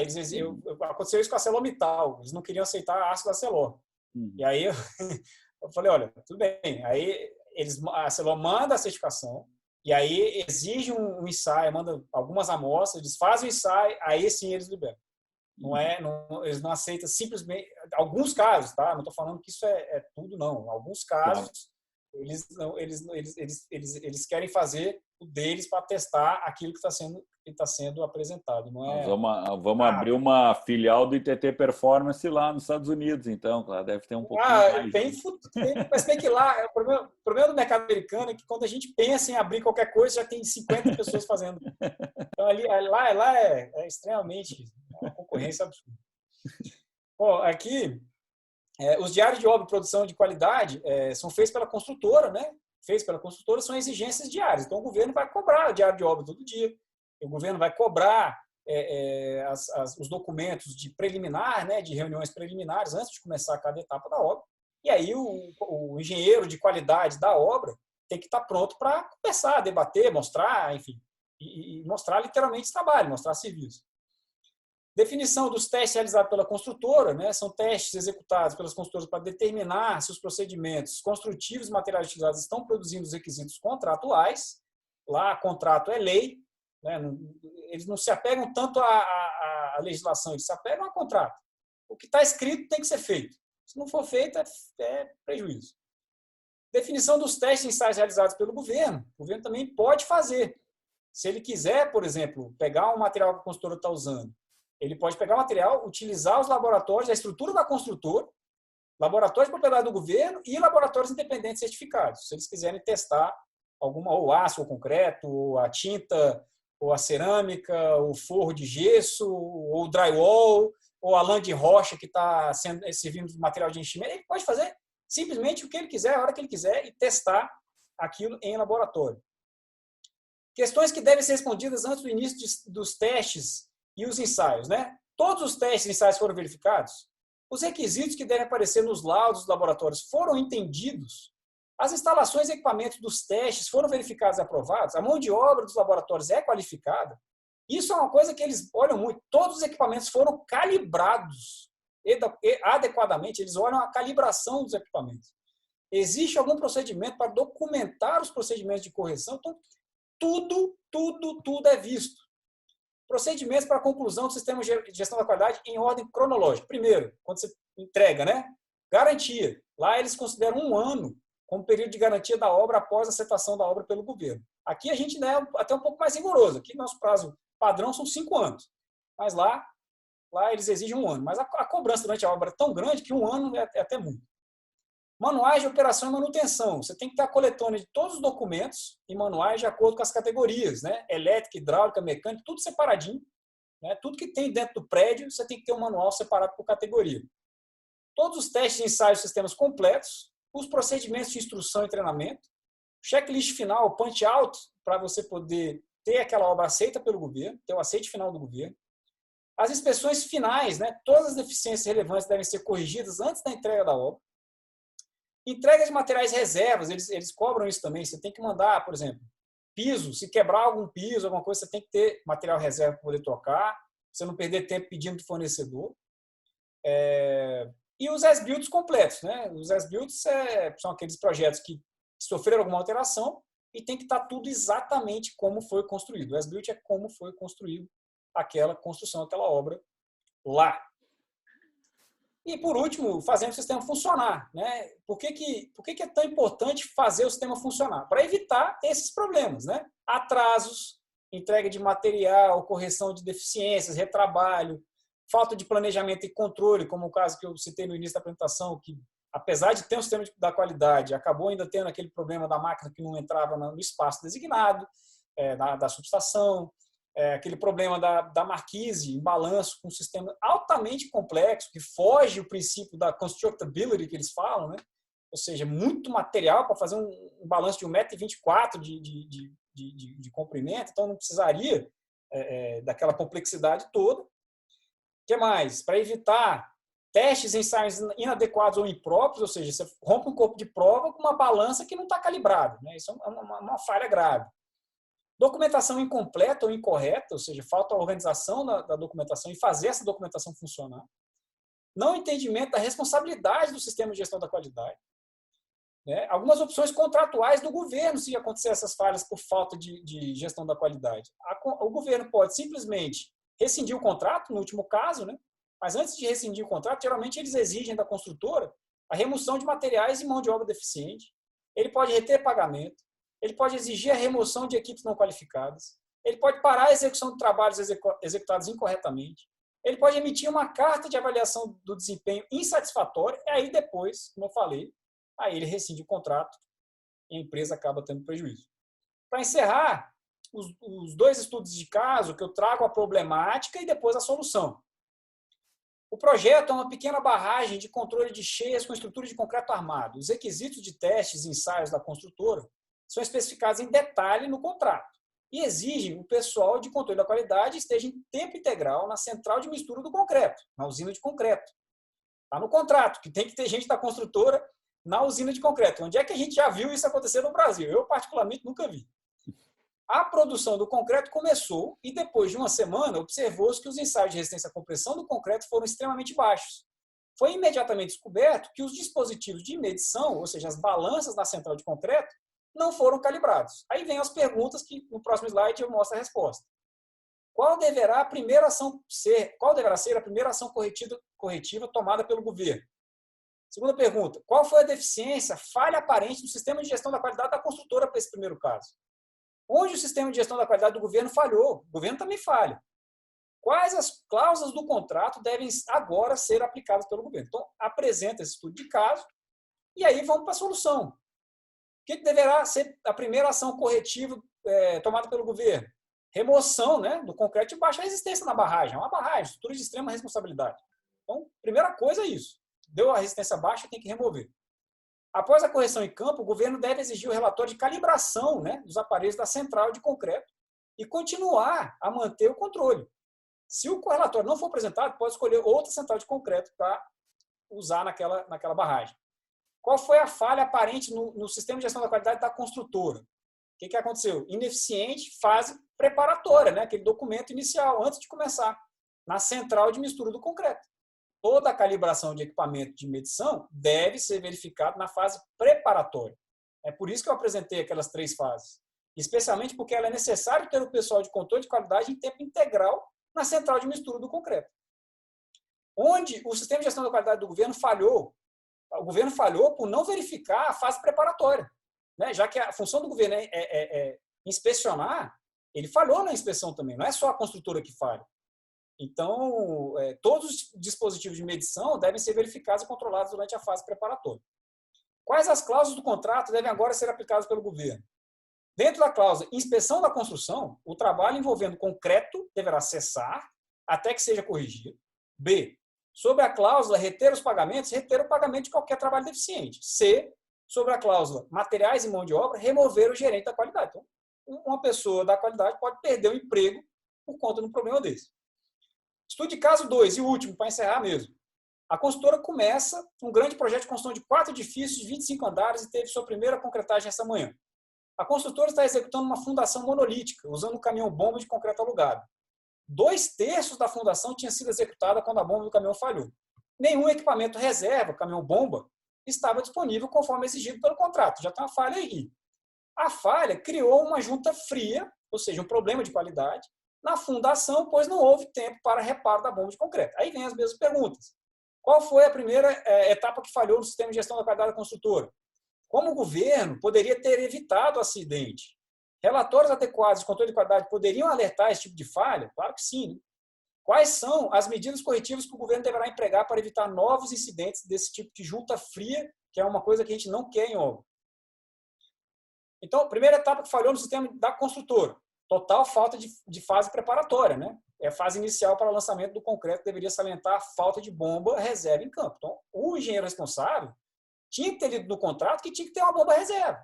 Aconteceu isso com a ArcelorMittal. Eles não queriam aceitar a aço da Arcelor. E aí eu falei, olha, tudo bem. Aí a Arcelor manda a certificação e aí exige um ensaio, manda algumas amostras, eles fazem o ensaio, aí sim eles liberam. Eles não aceitam simplesmente... Alguns casos, tá? Não estou falando que isso é tudo, não. Alguns casos... Eles querem fazer o deles para testar aquilo que está sendo apresentado. Não é... Vamos abrir uma filial do ITT Performance lá nos Estados Unidos, então. Lá deve ter um pouquinho mais. Mas bem que lá, o problema do mercado americano é que quando a gente pensa em abrir qualquer coisa, já tem 50 pessoas fazendo. Então, lá é extremamente uma concorrência absurda. Bom, aqui... os diários de obra e produção de qualidade são feitos pela construtora, né? Feitos pela construtora são exigências diárias. Então, o governo vai cobrar o diário de obra todo dia. O governo vai cobrar os documentos de preliminar, né? De reuniões preliminares antes de começar cada etapa da obra. E aí, o engenheiro de qualidade da obra tem que estar pronto para conversar, debater, mostrar, enfim, e mostrar literalmente esse trabalho, mostrar serviço. Definição dos testes realizados pela construtora, né? São testes executados pelas construtoras para determinar se os procedimentos construtivos e materiais utilizados estão produzindo os requisitos contratuais. Lá, contrato é lei, né? Eles não se apegam tanto à legislação, eles se apegam ao contrato. O que está escrito tem que ser feito. Se não for feito, é prejuízo. Definição dos testes e ensaios realizados pelo governo. O governo também pode fazer. Se ele quiser, por exemplo, pegar um material que a construtora está usando, ele pode pegar o material, utilizar os laboratórios, a estrutura da construtora, laboratórios de propriedade do governo e laboratórios independentes certificados. Se eles quiserem testar ou aço, ou concreto, ou a tinta, ou a cerâmica, o forro de gesso, ou o drywall, ou a lã de rocha que está servindo de material de enchimento, ele pode fazer simplesmente o que ele quiser, a hora que ele quiser, e testar aquilo em laboratório. Questões que devem ser respondidas antes do início dos testes e os ensaios, né? Todos os testes e ensaios foram verificados? Os requisitos que devem aparecer nos laudos dos laboratórios foram entendidos? As instalações e equipamentos dos testes foram verificados e aprovados? A mão de obra dos laboratórios é qualificada? Isso é uma coisa que eles olham muito. Todos os equipamentos foram calibrados adequadamente. Eles olham a calibração dos equipamentos. Existe algum procedimento para documentar os procedimentos de correção? Então, tudo é visto. Procedimentos para a conclusão do sistema de gestão da qualidade em ordem cronológica. Primeiro, quando você entrega, né? Garantia. Lá eles consideram 1 ano como período de garantia da obra após a aceitação da obra pelo governo. Aqui a gente é até um pouco mais rigoroso. Aqui nosso prazo padrão são 5 anos. Mas lá eles exigem 1 ano. Mas a cobrança durante a obra é tão grande que 1 ano é até muito. Manuais de operação e manutenção. Você tem que ter a coletânea de todos os documentos e manuais de acordo com as categorias, né? Elétrica, hidráulica, mecânica, tudo separadinho. Né? Tudo que tem dentro do prédio, você tem que ter um manual separado por categoria. Todos os testes de ensaios de sistemas completos, os procedimentos de instrução e treinamento, checklist final, punch-out, para você poder ter aquela obra aceita pelo governo, ter o aceite final do governo, As inspeções finais, né? Todas as deficiências relevantes devem ser corrigidas antes da entrega da obra. Entrega de materiais reservas, eles cobram isso também. Você tem que mandar, por exemplo, piso. Se quebrar algum piso, alguma coisa, você tem que ter material reserva para poder trocar. Você não perder tempo pedindo do fornecedor. E os as-builts completos, né? Os as-builts são aqueles projetos que sofreram alguma alteração e tem que estar tudo exatamente como foi construído. O as-built é como foi construído aquela construção, aquela obra lá. E, por último, fazendo o sistema funcionar, né? Por que é tão importante fazer o sistema funcionar? Para evitar esses problemas, né? Atrasos, entrega de material, correção de deficiências, retrabalho, falta de planejamento e controle, como o caso que eu citei no início da apresentação, que, apesar de ter um sistema da qualidade, acabou ainda tendo aquele problema da máquina que não entrava no espaço designado, da subestação, aquele problema da marquise em balanço com um sistema altamente complexo, que foge o princípio da constructability que eles falam, né? Ou seja, muito material para fazer um balanço de 1,24 m de comprimento, então não precisaria daquela complexidade toda. O que mais? Para evitar testes em ensaios inadequados ou impróprios, ou seja, você rompe um corpo de prova com uma balança que não está calibrada, né? Isso é uma falha grave. Documentação incompleta ou incorreta, ou seja, falta a organização da documentação e fazer essa documentação funcionar. Não entendimento da responsabilidade do sistema de gestão da qualidade. Algumas opções contratuais do governo, se acontecer essas falhas por falta de gestão da qualidade. O governo pode simplesmente rescindir o contrato, no último caso, né? Mas antes de rescindir o contrato, geralmente eles exigem da construtora a remoção de materiais e mão de obra deficiente. Ele pode reter pagamento. Ele pode exigir a remoção de equipes não qualificadas. Ele pode parar a execução de trabalhos executados incorretamente. Ele pode emitir uma carta de avaliação do desempenho insatisfatória e aí depois, como eu falei, aí ele rescinde o contrato e a empresa acaba tendo prejuízo. Para encerrar, os dois estudos de caso que eu trago a problemática e depois a solução. O projeto é uma pequena barragem de controle de cheias com estrutura de concreto armado. Os requisitos de testes e ensaios da construtora são especificados em detalhe no contrato e exigem que o pessoal de controle da qualidade esteja em tempo integral na central de mistura do concreto, na usina de concreto. Está no contrato, que tem que ter gente da construtora na usina de concreto. Onde é que a gente já viu isso acontecer no Brasil? Eu, particularmente, nunca vi. A produção do concreto começou e, depois de uma semana, observou-se que os ensaios de resistência à compressão do concreto foram extremamente baixos. Foi imediatamente descoberto que os dispositivos de medição, ou seja, as balanças da central de concreto, não foram calibrados. Aí vem as perguntas que no próximo slide eu mostro a resposta. Qual deverá ser a primeira ação corretiva tomada pelo governo? Segunda pergunta, qual foi a deficiência, falha aparente no sistema de gestão da qualidade da construtora para esse primeiro caso? Onde o sistema de gestão da qualidade do governo falhou? O governo também falha. Quais as cláusulas do contrato devem agora ser aplicadas pelo governo? Então, apresenta esse estudo de caso e aí vamos para a solução. O que deverá ser a primeira ação corretiva tomada pelo governo? Remoção, né, do concreto de baixa resistência na barragem. É uma barragem, estrutura de extrema responsabilidade. Então, primeira coisa é isso. Deu a resistência baixa, tem que remover. Após a correção em campo, o governo deve exigir o relatório de calibração, né, dos aparelhos da central de concreto e continuar a manter o controle. Se o relatório não for apresentado, pode escolher outra central de concreto para usar naquela barragem. Qual foi a falha aparente no sistema de gestão da qualidade da construtora? O que aconteceu? Ineficiente fase preparatória, né? Aquele documento inicial, antes de começar, na central de mistura do concreto. Toda a calibração de equipamento de medição deve ser verificada na fase preparatória. É por isso que eu apresentei aquelas 3 fases. Especialmente porque ela é necessário ter o pessoal de controle de qualidade em tempo integral na central de mistura do concreto. Onde o sistema de gestão da qualidade do governo falhou, o governo falhou por não verificar a fase preparatória. Né? Já que a função do governo é inspecionar, ele falhou na inspeção também, não é só a construtora que falha. Então, todos os dispositivos de medição devem ser verificados e controlados durante a fase preparatória. Quais as cláusulas do contrato devem agora ser aplicadas pelo governo? Dentro da cláusula inspeção da construção, o trabalho envolvendo concreto deverá cessar até que seja corrigido. B. Sobre a cláusula reter os pagamentos, reter o pagamento de qualquer trabalho deficiente. C. Sobre a cláusula materiais e mão de obra, remover o gerente da qualidade. Então, uma pessoa da qualidade pode perder o emprego por conta de um problema desse. Estudo de caso 2, e o último, para encerrar mesmo. A construtora começa um grande projeto de construção de 4 edifícios de 25 andares e teve sua primeira concretagem essa manhã. A construtora está executando uma fundação monolítica, usando um caminhão-bomba de concreto alugado. 2/3 da fundação tinha sido executada quando a bomba do caminhão falhou. Nenhum equipamento reserva, caminhão-bomba, estava disponível conforme exigido pelo contrato. Já tem uma falha aí. A falha criou uma junta fria, ou seja, um problema de qualidade, na fundação, pois não houve tempo para reparo da bomba de concreto. Aí vem as mesmas perguntas. Qual foi a primeira etapa que falhou no sistema de gestão da qualidade da construtora? Como o governo poderia ter evitado o acidente? Relatórios adequados de controle de qualidade poderiam alertar esse tipo de falha? Claro que sim. Né? Quais são as medidas corretivas que o governo deverá empregar para evitar novos incidentes desse tipo de junta fria, que é uma coisa que a gente não quer em obra? Então, a primeira etapa que falhou no sistema da construtora, total falta de fase preparatória, né? É a fase inicial para o lançamento do concreto, deveria salientar a falta de bomba reserva em campo. Então, o engenheiro responsável tinha que ter lido no contrato que tinha que ter uma bomba reserva.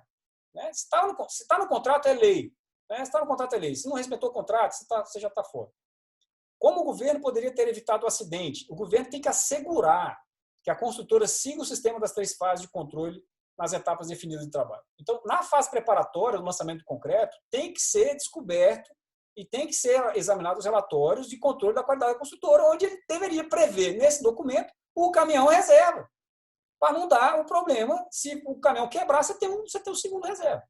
Né? Se está no contrato, é lei. Né? Se está no contrato, é lei. Se não respeitou o contrato, você já está fora. Como o governo poderia ter evitado o acidente? O governo tem que assegurar que a construtora siga o sistema das 3 fases de controle nas etapas definidas de trabalho. Então, na fase preparatória do lançamento do concreto, tem que ser descoberto e tem que ser examinados os relatórios de controle da qualidade da construtora, onde ele deveria prever, nesse documento, o caminhão reserva, para não dar o problema, se o caminhão quebrar, você tem um segundo reserva.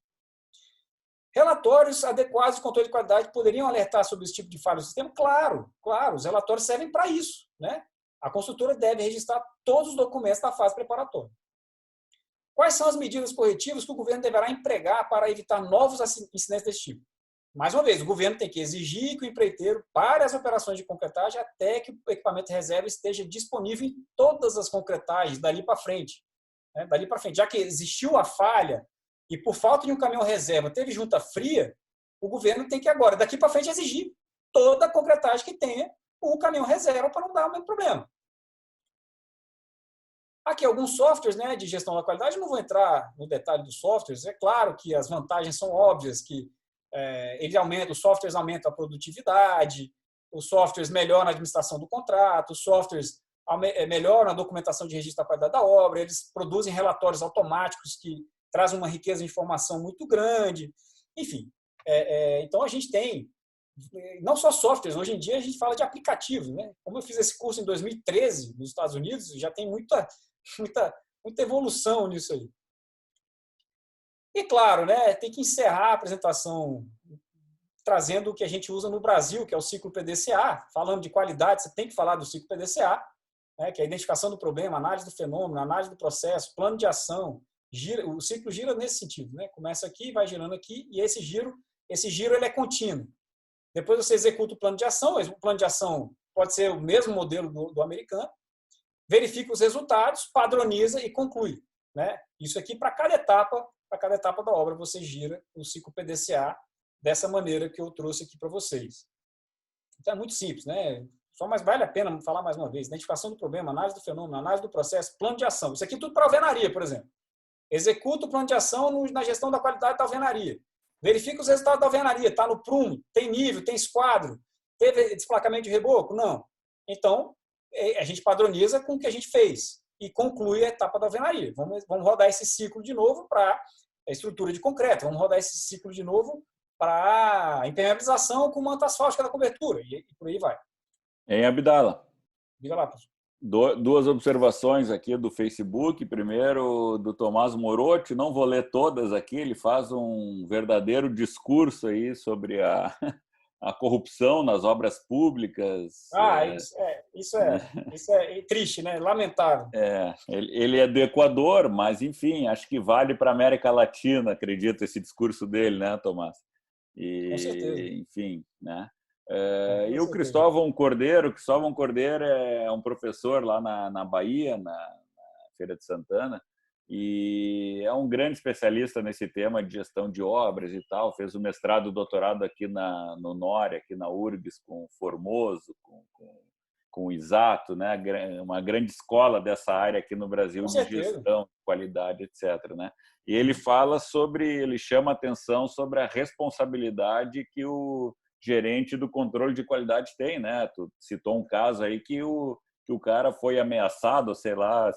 Relatórios adequados de controle de qualidade poderiam alertar sobre esse tipo de falha do sistema? Claro, os relatórios servem para isso. Né? A construtora deve registrar todos os documentos da fase preparatória. Quais são as medidas corretivas que o governo deverá empregar para evitar novos incidentes desse tipo? Mais uma vez, o governo tem que exigir que o empreiteiro pare as operações de concretagem até que o equipamento de reserva esteja disponível em todas as concretagens, dali para frente. Né? Dali para frente. Já que existiu a falha e por falta de um caminhão reserva teve junta fria, o governo tem que agora, daqui para frente, exigir toda a concretagem que tenha um caminhão reserva para não dar o mesmo problema. Aqui, alguns softwares, né, de gestão da qualidade, não vou entrar no detalhe dos softwares, é claro que as vantagens são óbvias, que os softwares aumentam a produtividade, os softwares melhoram a administração do contrato, os softwares melhoram a documentação de registro da qualidade da obra, eles produzem relatórios automáticos que trazem uma riqueza de informação muito grande, enfim. Então, a gente tem, não só softwares, hoje em dia a gente fala de aplicativos. Né? Como eu fiz esse curso em 2013 nos Estados Unidos, já tem muita evolução nisso aí. E, claro, né, tem que encerrar a apresentação trazendo o que a gente usa no Brasil, que é o ciclo PDCA. Falando de qualidade, você tem que falar do ciclo PDCA, né, que é a identificação do problema, análise do fenômeno, análise do processo, plano de ação. O ciclo gira nesse sentido. Né? Começa aqui, vai girando aqui, e esse giro ele é contínuo. Depois você executa o plano de ação. O plano de ação pode ser o mesmo modelo do americano. Verifica os resultados, padroniza e conclui. Né? Isso aqui para cada etapa da obra você gira o ciclo PDCA dessa maneira que eu trouxe aqui para vocês. Então é muito simples, né? Mas vale a pena falar mais uma vez. Identificação do problema, análise do fenômeno, análise do processo, plano de ação. Isso aqui tudo para alvenaria, por exemplo. Executa o plano de ação na gestão da qualidade da alvenaria. Verifica os resultados da alvenaria. Está no prumo, tem nível, tem esquadro, teve desplacamento de reboco? Não. Então, a gente padroniza com o que a gente fez e conclui a etapa da alvenaria. Vamos rodar esse ciclo de novo para a estrutura de concreto. Vamos rodar esse ciclo de novo para a impermeabilização com manta asfáltica da cobertura. E por aí vai. Em Abdala. Diga lá, professor. 2 observações aqui do Facebook. Primeiro, do Tomás Morotti. Não vou ler todas aqui. Ele faz um verdadeiro discurso aí sobre a corrupção nas obras públicas. Isso é triste, né? Lamentável. Ele é do Equador, mas, enfim, acho que vale para a América Latina, acredito, esse discurso dele, né, Tomás? Com certeza. Enfim, né? E o Cristóvão Cordeiro é um professor lá na Bahia, na Feira de Santana, e é um grande especialista nesse tema de gestão de obras e tal. Fez o mestrado e doutorado aqui no NORE, aqui na URGS, com o Formoso, com o Isato, né? Uma grande escola dessa área aqui no Brasil de gestão, qualidade, etc. Né? E ele chama atenção sobre a responsabilidade que gerente do controle de qualidade tem, né? Tu citou um caso aí que o cara foi ameaçado, sei lá,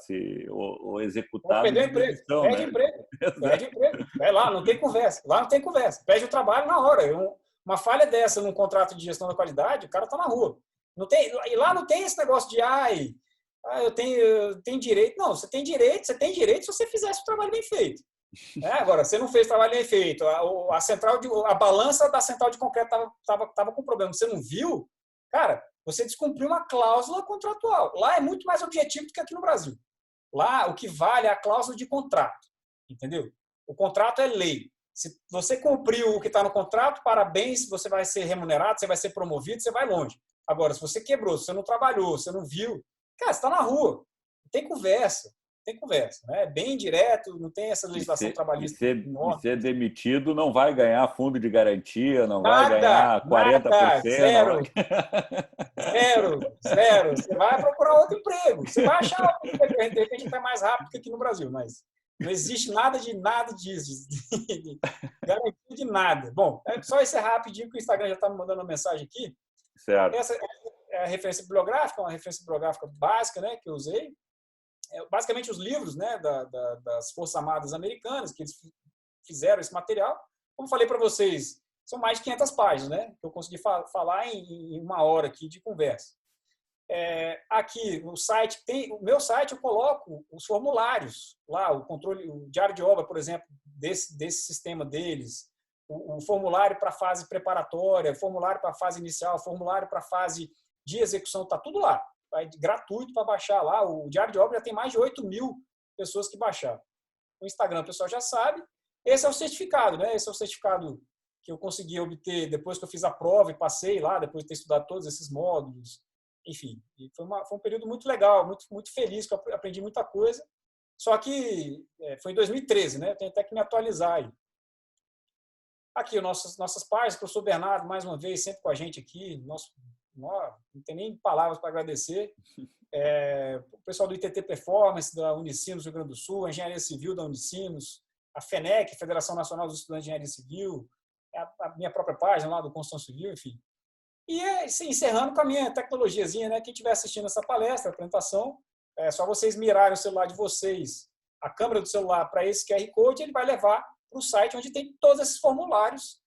ou executado. Perdeu o emprego, perde emprego, perde emprego. Vai lá, não tem conversa. Lá não tem conversa. Perde o trabalho na hora. Uma falha dessa num contrato de gestão da qualidade, o cara está na rua. Não tem, e lá não tem esse negócio de eu tenho direito. Não, você tem direito se você fizesse o trabalho bem feito. Agora, você não fez o trabalho bem feito. A balança da central de concreto estava com problema. Você não viu? Cara, você descumpriu uma cláusula contratual. Lá é muito mais objetivo do que aqui no Brasil. Lá, o que vale é a cláusula de contrato. Entendeu? O contrato é lei. Se você cumpriu o que está no contrato, parabéns, você vai ser remunerado, você vai ser promovido, você vai longe. Agora, se você quebrou, se você não trabalhou, se você não viu, cara, você está na rua. Não tem conversa. Tem conversa, né? É bem direto, não tem essa legislação trabalhista. E ser demitido não vai ganhar fundo de garantia, não vai ganhar 40%. Nada, zero. Zero. Você vai procurar outro emprego. Você vai achar outro emprego. De repente está mais rápido que aqui no Brasil, mas não existe nada disso. De garantia de nada. Bom, só esse rapidinho que o Instagram já está me mandando uma mensagem aqui. Certo. Essa é a referência bibliográfica, uma referência bibliográfica básica, né, que eu usei. Basicamente os livros, né, das Forças Armadas Americanas, que eles fizeram esse material. Como falei para vocês, são mais de 500 páginas, né, que eu consegui falar em uma hora aqui de conversa. Aqui no site, o meu site, eu coloco os formulários lá, o diário de obra, por exemplo, desse sistema deles, o formulário para a fase preparatória, o formulário para a fase inicial, o formulário para a fase de execução, está tudo lá. Gratuito para baixar lá. O diário de obra já tem mais de 8.000 pessoas que baixaram. O Instagram o pessoal já sabe. Esse é o certificado, né? Esse é o certificado que eu consegui obter depois que eu fiz a prova e passei lá, depois de ter estudado todos esses módulos. Enfim, foi um período muito legal, muito, muito feliz, que eu aprendi muita coisa. Só que foi em 2013, né? Eu tenho até que me atualizar aí. Aqui, nossas páginas, professor Bernardo, mais uma vez, sempre com a gente aqui. Não tem nem palavras para agradecer. O pessoal do ITT Performance, da Unicinos, Rio Grande do Sul, a Engenharia Civil da Unicinos, a FENEC, Federação Nacional dos Estudantes de Engenharia Civil, a minha própria página lá do Construção Civil, enfim. E encerrando com a minha tecnologiazinha, né? Quem estiver assistindo essa palestra, a apresentação, é só vocês mirarem o celular de vocês, a câmera do celular para esse QR Code, ele vai levar para o site onde tem todos esses formulários,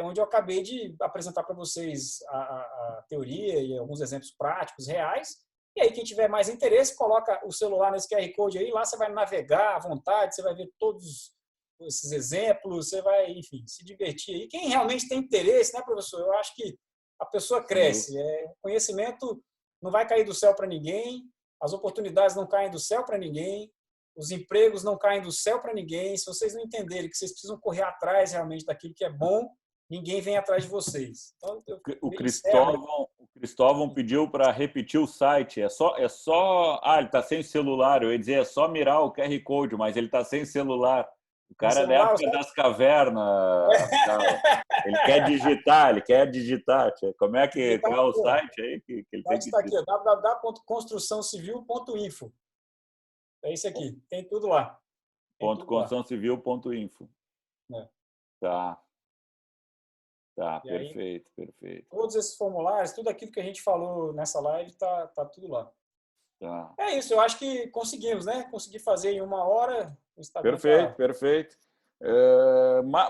onde eu acabei de apresentar para vocês a teoria e alguns exemplos práticos, reais. E aí, quem tiver mais interesse, coloca o celular nesse QR Code aí, lá você vai navegar à vontade, você vai ver todos esses exemplos, você vai, enfim, se divertir aí. Quem realmente tem interesse, né, professor? Eu acho que a pessoa cresce. Conhecimento não vai cair do céu para ninguém, as oportunidades não caem do céu para ninguém, os empregos não caem do céu para ninguém. Se vocês não entenderem que vocês precisam correr atrás realmente daquilo que é bom, ninguém vem atrás de vocês. Então, o Cristóvão pediu para repetir o site. É só. Ele está sem celular. Eu ia dizer, é só mirar o QR Code, mas ele está sem celular. O cara é da época das cavernas. Ele quer digitar. Como é que é o site aí? Que ele tem que está aqui, www.construçãocivil.info. É isso aqui, tem tudo lá. .construçãocivil.info. Tá. E perfeito. Todos esses formulários, tudo aquilo que a gente falou nessa live, tá tudo lá. Tá. É isso, eu acho que conseguimos, né? Consegui fazer em 1 hora. Perfeito.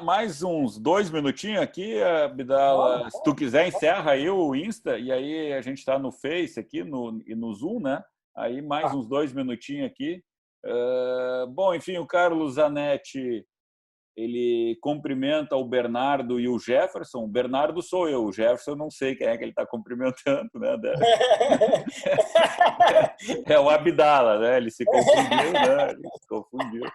Mais uns 2 minutinhos aqui, Abdala. Se tu quiser, encerra aí o Insta, e aí a gente está no Face aqui e no Zoom, né? Aí mais uns 2 minutinhos aqui. Bom, enfim, o Carlos Zanetti, ele cumprimenta o Bernardo e o Jefferson. O Bernardo sou eu, o Jefferson eu não sei quem é que ele está cumprimentando, né? É o Abdala, né? Ele se confundiu, né?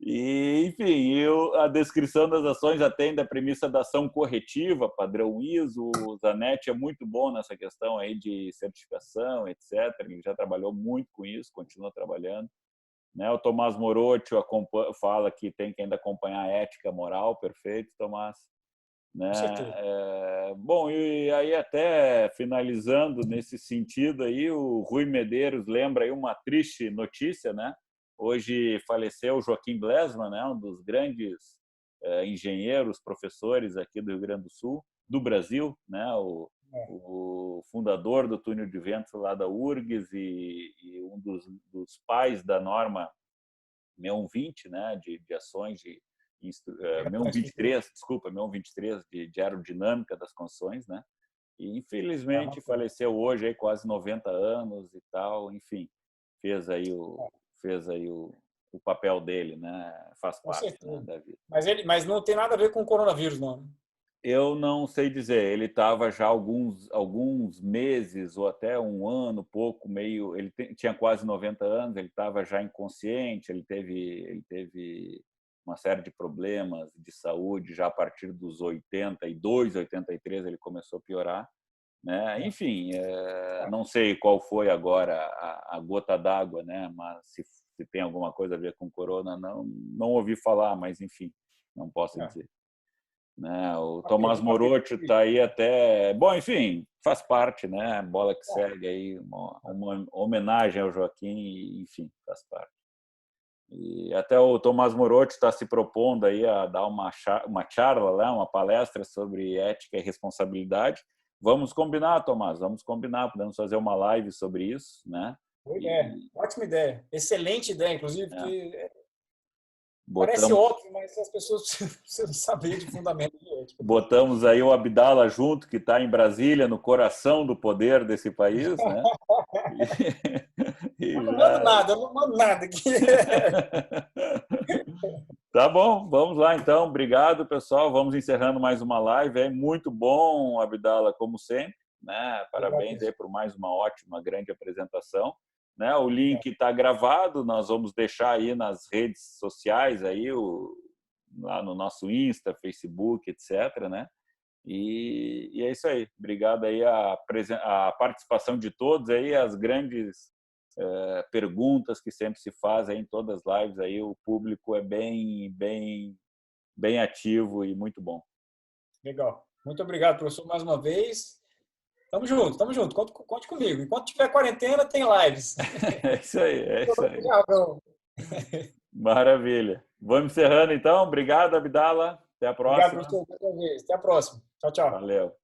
E, enfim, a descrição das ações atende à premissa da ação corretiva, padrão ISO. O Zanetti é muito bom nessa questão aí de certificação, etc. Ele já trabalhou muito com isso, continua trabalhando. Né? O Tomás Morotti fala que tem que ainda acompanhar a ética moral. Perfeito, Tomás. Né? Bom, e aí até finalizando nesse sentido aí, o Rui Medeiros lembra aí uma triste notícia, né? Hoje faleceu Joaquim Blesman, né? Um dos grandes engenheiros, professores aqui do Rio Grande do Sul, do Brasil, né? O fundador do túnel de ventos lá da URGS e um dos pais da norma MEON 20, né? De ações de MEON 23, desculpa, MEON 23 de aerodinâmica das construções, né? E infelizmente faleceu hoje, aí quase 90 anos e tal, enfim, fez aí o papel dele, né? Faz parte, né, da vida. Mas não tem nada a ver com o coronavírus, não. Eu não sei dizer. Ele estava já alguns meses ou até um ano, pouco, meio. Ele tinha quase 90 anos. Ele estava já inconsciente. Ele teve uma série de problemas de saúde já a partir dos 82, 83. Ele começou a piorar, né? Enfim, não sei qual foi agora a gota d'água, né? Mas se tem alguma coisa a ver com corona, não ouvi falar, mas enfim, não posso dizer. Né? O Tomás Morocho está aí até... Bom, enfim, faz parte, né? Bola que segue aí, uma homenagem ao Joaquim, enfim, faz parte. E até o Tomás Morocho está se propondo aí a dar uma charla lá, uma palestra sobre ética e responsabilidade. Vamos combinar, Tomás, vamos combinar, podemos fazer uma live sobre isso, né? Boa ideia, ótima ideia, excelente ideia, inclusive, porque parece óbvio, mas as pessoas precisam saber de fundamento de ética. Botamos aí o Abdala junto, que está em Brasília, no coração do poder desse país, né? Eu não mando nada aqui. Tá bom, vamos lá então. Obrigado, pessoal. Vamos encerrando mais uma live. É muito bom, Abdala, como sempre, né? Parabéns aí por mais uma ótima, grande apresentação. Né? O link está gravado, nós vamos deixar aí nas redes sociais, aí, lá no nosso Insta, Facebook, etc. Né? E é isso aí. Obrigado aí a participação de todos, aí, as grandes perguntas que sempre se fazem em todas as lives. Aí, o público é bem ativo e muito bom. Legal. Muito obrigado, professor, mais uma vez. Tamo junto. Conte comigo. Enquanto tiver quarentena, tem lives. É isso aí. Maravilha. Vamos encerrando, então. Obrigado, Abdala. Até a próxima. Obrigado, professor. Até a próxima. Tchau, tchau. Valeu.